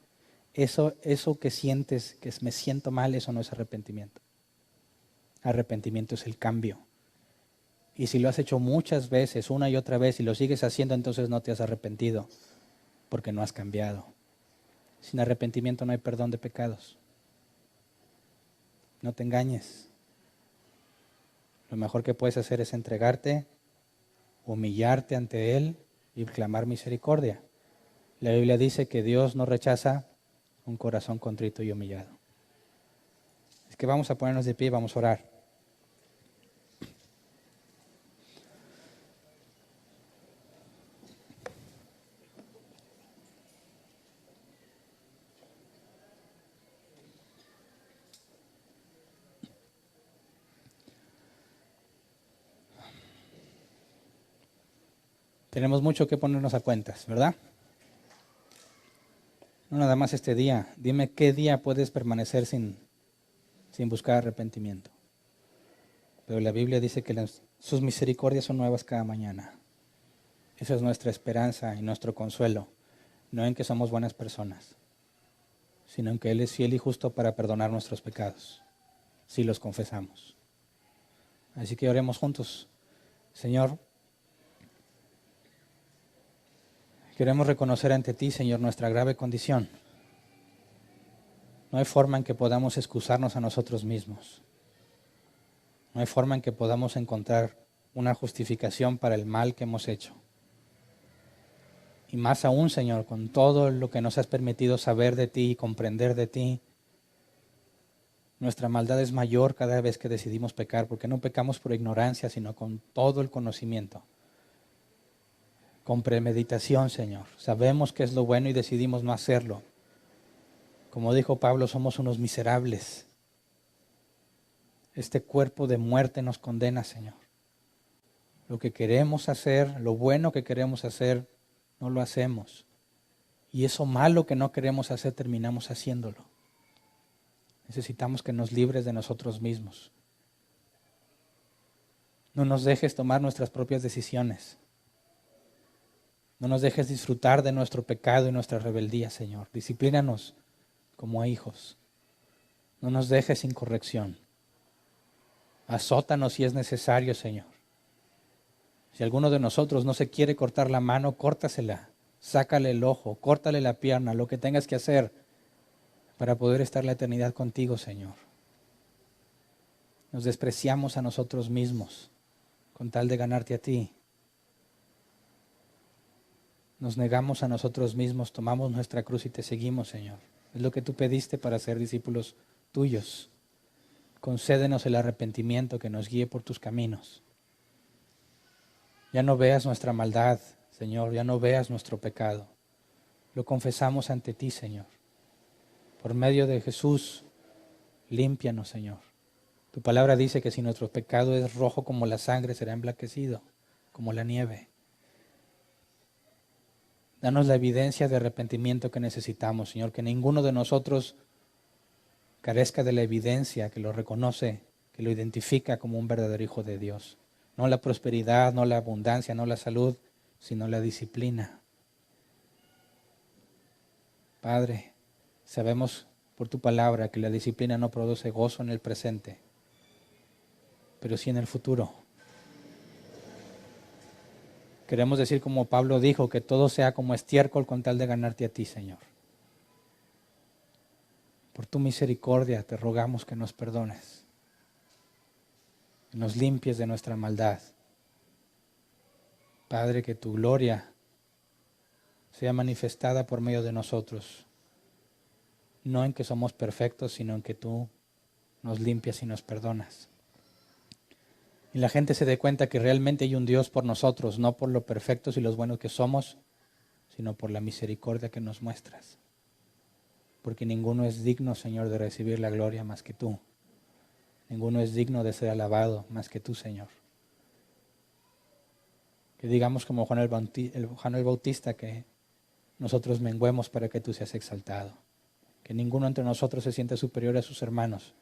Speaker 1: Eso que sientes, que me siento mal, eso no es arrepentimiento. Arrepentimiento es el cambio. Y si lo has hecho muchas veces, una y otra vez, y lo sigues haciendo, entonces no te has arrepentido, porque no has cambiado. Sin arrepentimiento no hay perdón de pecados. No te engañes. Lo mejor que puedes hacer es entregarte, humillarte ante Él y clamar misericordia. La Biblia dice que Dios no rechaza un corazón contrito y humillado. Es que vamos a ponernos de pie y vamos a orar. Tenemos mucho que ponernos a cuentas, ¿verdad? No nada más este día. Dime qué día puedes permanecer sin buscar arrepentimiento. Pero la Biblia dice que sus misericordias son nuevas cada mañana. Esa es nuestra esperanza y nuestro consuelo. No en que somos buenas personas, sino en que Él es fiel y justo para perdonar nuestros pecados, si los confesamos. Así que oremos juntos. Señor, queremos reconocer ante ti, Señor, nuestra grave condición. No hay forma en que podamos excusarnos a nosotros mismos. No hay forma en que podamos encontrar una justificación para el mal que hemos hecho. Y más aún, Señor, con todo lo que nos has permitido saber de ti y comprender de ti, nuestra maldad es mayor cada vez que decidimos pecar, porque no pecamos por ignorancia, sino con todo el conocimiento. Con premeditación, Señor. Sabemos qué es lo bueno y decidimos no hacerlo. Como dijo Pablo, somos unos miserables. Este cuerpo de muerte nos condena, Señor. Lo que queremos hacer, lo bueno que queremos hacer, no lo hacemos. Y eso malo que no queremos hacer, terminamos haciéndolo. Necesitamos que nos libres de nosotros mismos. No nos dejes tomar nuestras propias decisiones. No nos dejes disfrutar de nuestro pecado y nuestra rebeldía, Señor. Disciplínanos como a hijos. No nos dejes sin corrección. Azótanos si es necesario, Señor. Si alguno de nosotros no se quiere cortar la mano, córtasela. sácale el ojo, córtale la pierna, lo que tengas que hacer para poder estar la eternidad contigo, Señor. Nos despreciamos a nosotros mismos con tal de ganarte a ti. Nos negamos a nosotros mismos, tomamos nuestra cruz y te seguimos, Señor. Es lo que tú pediste para ser discípulos tuyos. Concédenos el arrepentimiento que nos guíe por tus caminos. Ya no veas nuestra maldad, Señor, ya no veas nuestro pecado. Lo confesamos ante ti, Señor. Por medio de Jesús, límpianos, Señor. Tu palabra dice que si nuestro pecado es rojo como la sangre, será emblanquecido como la nieve. Danos la evidencia de arrepentimiento que necesitamos, Señor, que ninguno de nosotros carezca de la evidencia que lo reconoce, que lo identifica como un verdadero hijo de Dios. No la prosperidad, no la abundancia, no la salud, sino la disciplina. Padre, sabemos por tu palabra que la disciplina no produce gozo en el presente, pero sí en el futuro. Queremos decir como Pablo dijo, que todo sea como estiércol con tal de ganarte a ti, Señor. Por tu misericordia te rogamos que nos perdones, que nos limpies de nuestra maldad. Padre, que tu gloria sea manifestada por medio de nosotros, no en que somos perfectos, sino en que tú nos limpias y nos perdonas. Y la gente se dé cuenta que realmente hay un Dios por nosotros, no por lo perfectos y los buenos que somos, sino por la misericordia que nos muestras. Porque ninguno es digno, Señor, de recibir la gloria más que tú. Ninguno es digno de ser alabado más que tú, Señor. Que digamos como Juan el Bautista, que nosotros menguemos para que tú seas exaltado. Que ninguno entre nosotros se sienta superior a sus hermanos,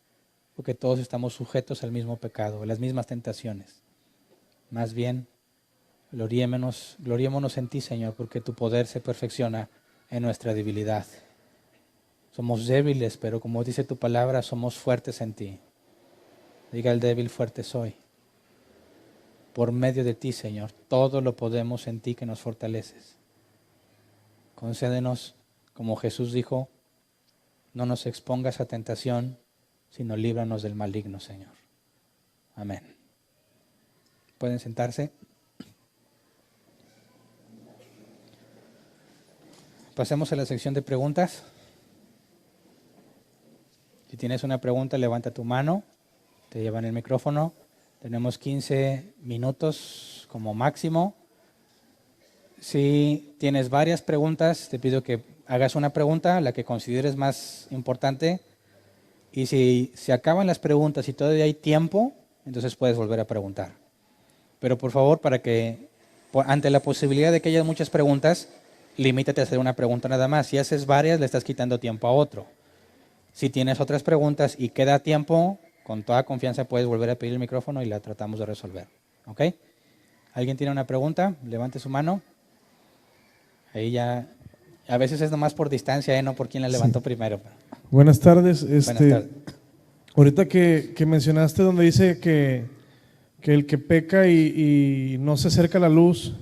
Speaker 1: porque todos estamos sujetos al mismo pecado, a las mismas tentaciones. Más bien, gloriémonos en ti, Señor, porque tu poder se perfecciona en nuestra debilidad. Somos débiles, pero como dice tu palabra, somos fuertes en ti. Diga el débil, fuerte soy. Por medio de ti, Señor, todo lo podemos en ti que nos fortaleces. Concédenos, como Jesús dijo, no nos expongas a tentación, sino líbranos del maligno, Señor. Amén. ¿Pueden sentarse? Pasemos a la sección de preguntas. Si tienes una pregunta, levanta tu mano, te llevan el micrófono. Tenemos 15 minutos como máximo. Si tienes varias preguntas, te pido que hagas una pregunta, la que consideres más importante. Y si se acaban las preguntas y todavía hay tiempo, entonces puedes volver a preguntar. Pero por favor, para que ante la posibilidad de que haya muchas preguntas, limítate a hacer una pregunta nada más. Si haces varias, le estás quitando tiempo a otro. Si tienes otras preguntas y queda tiempo, con toda confianza puedes volver a pedir el micrófono y la tratamos de resolver. ¿Ok? ¿Alguien tiene una pregunta? Levante su mano. Ahí ya, a veces es nomás por distancia, no por quién la levantó primero.
Speaker 2: Buenas tardes.
Speaker 1: Buenas tardes.
Speaker 2: Ahorita que mencionaste donde dice que el que peca y no se acerca a la luz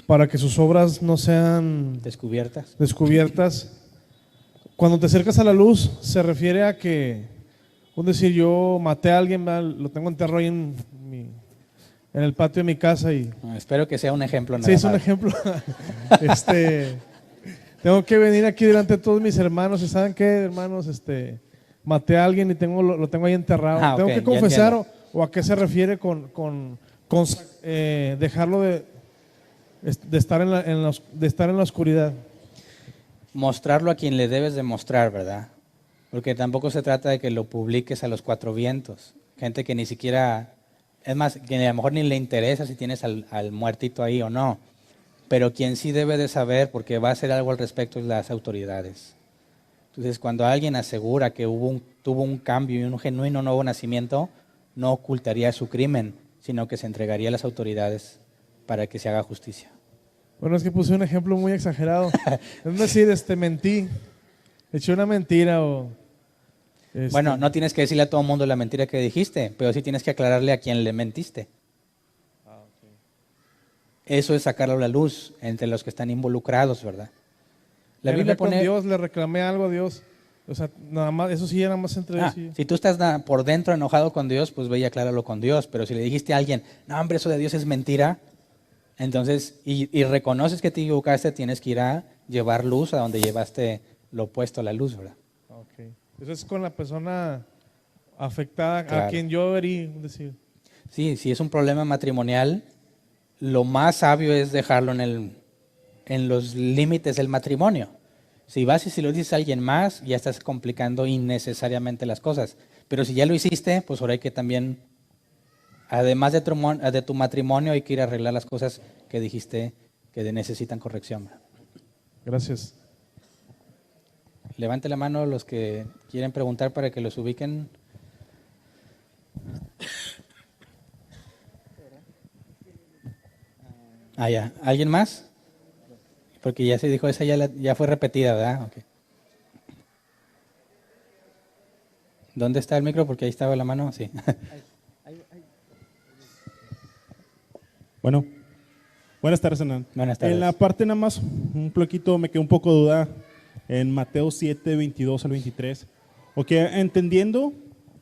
Speaker 2: para que sus obras no sean descubiertas. Cuando te acercas a la luz se refiere a que, es decir, yo maté a alguien, lo tengo enterrado ahí en el patio de mi casa y…
Speaker 1: Espero que sea un ejemplo.
Speaker 2: Sí, es un ejemplo. Tengo que venir aquí delante de todos mis hermanos y ¿saben qué, hermanos? Maté a alguien y lo tengo ahí enterrado. Tengo que confesar o a qué se refiere con dejarlo de estar en la oscuridad.
Speaker 1: Mostrarlo a quien le debes de mostrar, ¿verdad? Porque tampoco se trata de que lo publiques a los cuatro vientos. Gente que ni siquiera, es más, que a lo mejor ni le interesa si tienes al muertito ahí o no. Pero quien sí debe de saber, porque va a hacer algo al respecto, es las autoridades. Entonces, cuando alguien asegura que tuvo un cambio y un genuino nuevo nacimiento, no ocultaría su crimen, sino que se entregaría a las autoridades para que se haga justicia.
Speaker 2: Bueno, es que puse un ejemplo muy exagerado. Es decir, mentí, eché una mentira o…
Speaker 1: Bueno, no tienes que decirle a todo el mundo la mentira que dijiste, pero sí tienes que aclararle a quién le mentiste. eso es sacarlo a la luz entre los que están involucrados, ¿verdad? La
Speaker 2: Me
Speaker 1: Biblia
Speaker 2: enojé con
Speaker 1: pone...
Speaker 2: Dios, le reclamé algo a Dios. O sea, nada más, eso sí, nada más entre ellos.
Speaker 1: Si tú estás por dentro enojado con Dios, pues ve y acláralo con Dios. Pero si le dijiste a alguien, no, hombre, eso de Dios es mentira, entonces, y reconoces que te equivocaste, tienes que ir a llevar luz a donde llevaste lo opuesto a la luz, ¿verdad?
Speaker 2: Ok. Eso es con la persona afectada,
Speaker 1: Claro.
Speaker 2: a quien yo debería decir.
Speaker 1: Sí, si es un problema matrimonial, lo más sabio es dejarlo en los límites del matrimonio. Si vas y si lo dices a alguien más, ya estás complicando innecesariamente las cosas. Pero si ya lo hiciste, pues ahora hay que también, además de tu matrimonio, hay que ir a arreglar las cosas que dijiste que necesitan corrección.
Speaker 2: Gracias.
Speaker 1: Levante la mano los que quieren preguntar para que los ubiquen. Ya. ¿Alguien más? Porque ya se dijo, esa ya fue repetida, ¿verdad? Okay. ¿Dónde está el micro? Porque ahí estaba la mano, sí.
Speaker 3: Bueno, buenas tardes, Hernán.
Speaker 1: Buenas tardes.
Speaker 3: En la parte nada más, un poquito, me quedó un poco de duda en Mateo 7, 22 al 23. Entendiendo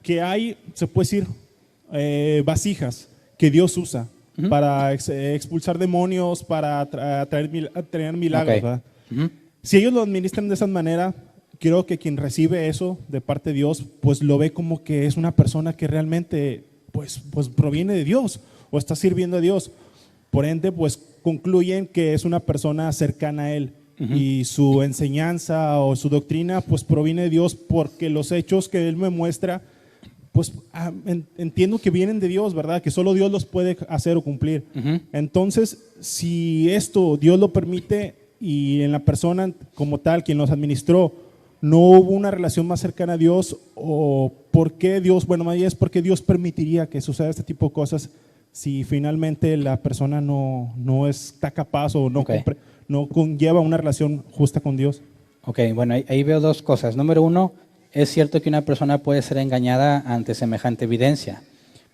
Speaker 3: que hay, se puede decir, vasijas que Dios usa para expulsar demonios, para traer milagros, ¿verdad? Si ellos lo administran de esa manera, creo que quien recibe eso de parte de Dios, pues lo ve como que es una persona que realmente pues proviene de Dios o está sirviendo a Dios. Por ende, pues concluyen que es una persona cercana a Él y su enseñanza o su doctrina pues proviene de Dios, porque los hechos que Él me muestra pues entiendo que vienen de Dios, ¿verdad? Que solo Dios los puede hacer o cumplir. Entonces, si esto Dios lo permite y en la persona como tal, quien los administró, no hubo una relación más cercana a Dios, o por qué Dios, bueno, más bien es porque Dios permitiría que suceda este tipo de cosas si finalmente la persona no está capaz o no conlleva una relación justa con Dios.
Speaker 1: Ok, bueno, ahí veo dos cosas. Número uno, es cierto que una persona puede ser engañada ante semejante evidencia,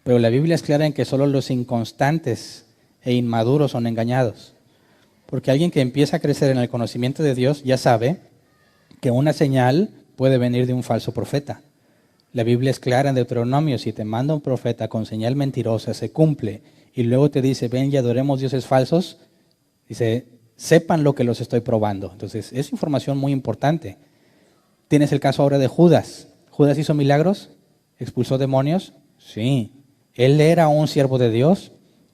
Speaker 1: pero la Biblia es clara en que solo los inconstantes e inmaduros son engañados. Porque alguien que empieza a crecer en el conocimiento de Dios ya sabe que una señal puede venir de un falso profeta. La Biblia es clara en Deuteronomio: si te manda un profeta con señal mentirosa, se cumple, y luego te dice, ven y adoremos dioses falsos, dice, sepan lo que los estoy probando. Entonces, es información muy importante. Tienes el caso ahora de Judas. ¿Judas hizo milagros? ¿Expulsó demonios? Sí. ¿Él era un siervo de Dios?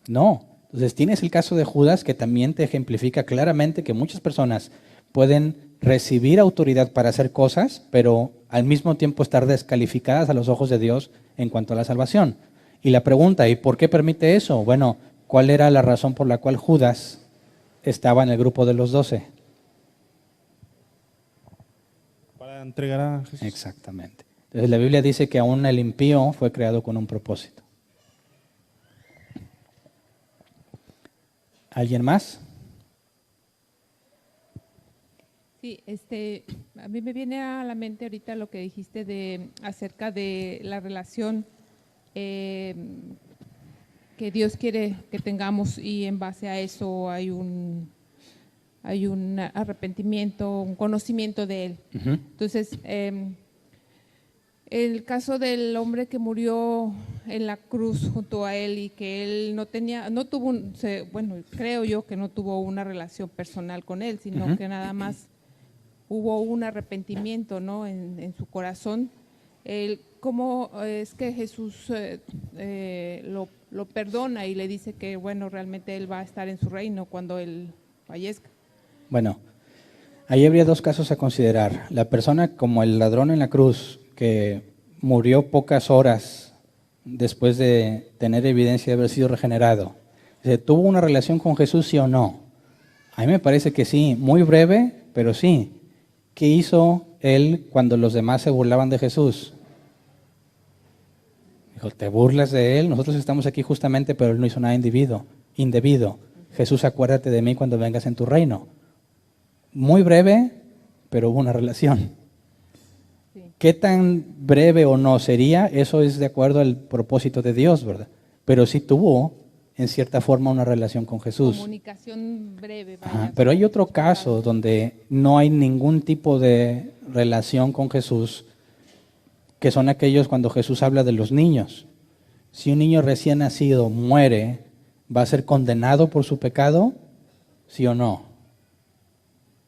Speaker 1: No. Entonces tienes el caso de Judas, que también te ejemplifica claramente que muchas personas pueden recibir autoridad para hacer cosas, pero al mismo tiempo estar descalificadas a los ojos de Dios en cuanto a la salvación. Y la pregunta, ¿y por qué permite eso? Bueno, ¿cuál era la razón por la cual Judas estaba en el grupo de los 12?
Speaker 3: Entregar a Jesús.
Speaker 1: Exactamente. Entonces la Biblia dice que aún el impío fue creado con un propósito. ¿Alguien más?
Speaker 4: Sí, a mí me viene a la mente ahorita lo que dijiste acerca de la relación que Dios quiere que tengamos, y en base a eso hay un arrepentimiento, un conocimiento de Él. Entonces, el caso del hombre que murió en la cruz junto a Él y que Él creo yo que no tuvo una relación personal con Él, sino que nada más hubo un arrepentimiento, ¿no?, en su corazón. ¿Cómo es que Jesús lo perdona y le dice que, bueno, realmente Él va a estar en su reino cuando Él fallezca?
Speaker 1: Bueno, ahí habría dos casos a considerar. La persona como el ladrón en la cruz, que murió pocas horas después de tener evidencia de haber sido regenerado, ¿tuvo una relación con Jesús, sí o no? A mí me parece que sí, muy breve, pero sí. ¿Qué hizo él cuando los demás se burlaban de Jesús? Dijo, ¿te burlas de él? Nosotros estamos aquí justamente, pero él no hizo nada indebido. Jesús, acuérdate de mí cuando vengas en tu reino. Muy breve, pero hubo una relación. Sí. ¿Qué tan breve o no sería? Eso es de acuerdo al propósito de Dios, ¿verdad? Pero sí tuvo en cierta forma una relación con Jesús.
Speaker 4: Comunicación breve. Vaya.
Speaker 1: Ajá, pero hay otro caso donde no hay ningún tipo de relación con Jesús, que son aquellos cuando Jesús habla de los niños. Si un niño recién nacido muere, ¿va a ser condenado por su pecado? ¿Sí o no?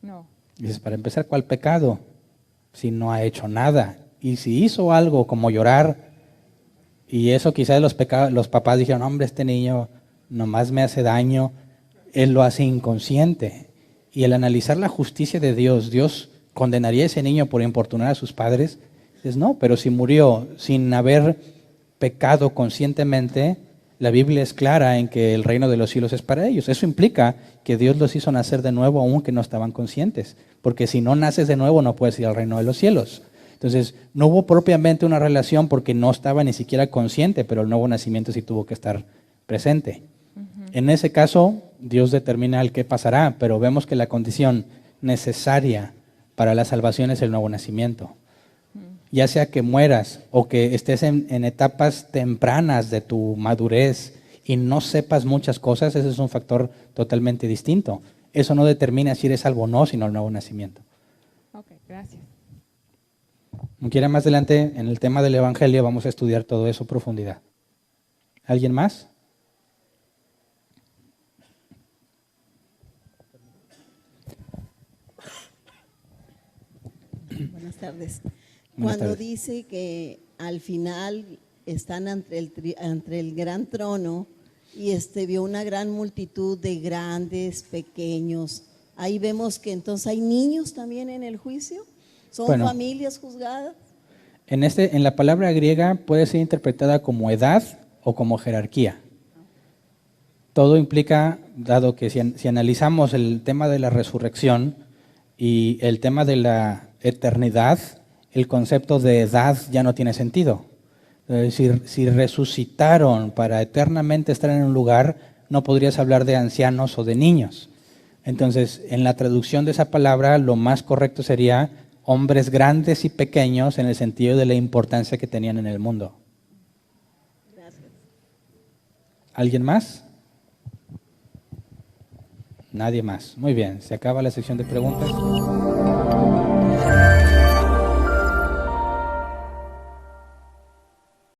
Speaker 4: No.
Speaker 1: Dices, para empezar, ¿cuál pecado? Si no ha hecho nada. Y si hizo algo como llorar, y eso quizás los papás dijeron, hombre, este niño nomás me hace daño, él lo hace inconsciente. Y al analizar la justicia de Dios, ¿Dios condenaría a ese niño por importunar a sus padres? Dices, no, pero si murió sin haber pecado conscientemente, la Biblia es clara en que el reino de los cielos es para ellos. Eso implica que Dios los hizo nacer de nuevo aunque no estaban conscientes, porque si no naces de nuevo no puedes ir al reino de los cielos. Entonces, no hubo propiamente una relación porque no estaba ni siquiera consciente, pero el nuevo nacimiento sí tuvo que estar presente. En ese caso, Dios determina el qué pasará, pero vemos que la condición necesaria para la salvación es el nuevo nacimiento. Ya sea que mueras o que estés en etapas tempranas de tu madurez y no sepas muchas cosas, ese es un factor totalmente distinto. Eso no determina si eres salvo o no, sino el nuevo nacimiento.
Speaker 4: Ok, gracias.
Speaker 1: Como quiera, más adelante en el tema del Evangelio vamos a estudiar todo eso a profundidad. ¿Alguien más?
Speaker 5: Buenas tardes.
Speaker 1: Buenas
Speaker 5: Cuando
Speaker 1: tardes.
Speaker 5: dice que al final están ante el gran trono y vio una gran multitud de grandes, pequeños, ahí vemos que entonces hay niños también en el juicio, son familias juzgadas.
Speaker 1: En la palabra griega puede ser interpretada como edad o como jerarquía. Todo implica, dado que si analizamos el tema de la resurrección y el tema de la eternidad, el concepto de edad ya no tiene sentido. Es decir, si resucitaron para eternamente estar en un lugar, no podrías hablar de ancianos o de niños. Entonces, en la traducción de esa palabra, lo más correcto sería hombres grandes y pequeños en el sentido de la importancia que tenían en el mundo.
Speaker 5: Gracias.
Speaker 1: ¿Alguien más? Nadie más. Muy bien, se acaba la sección de preguntas.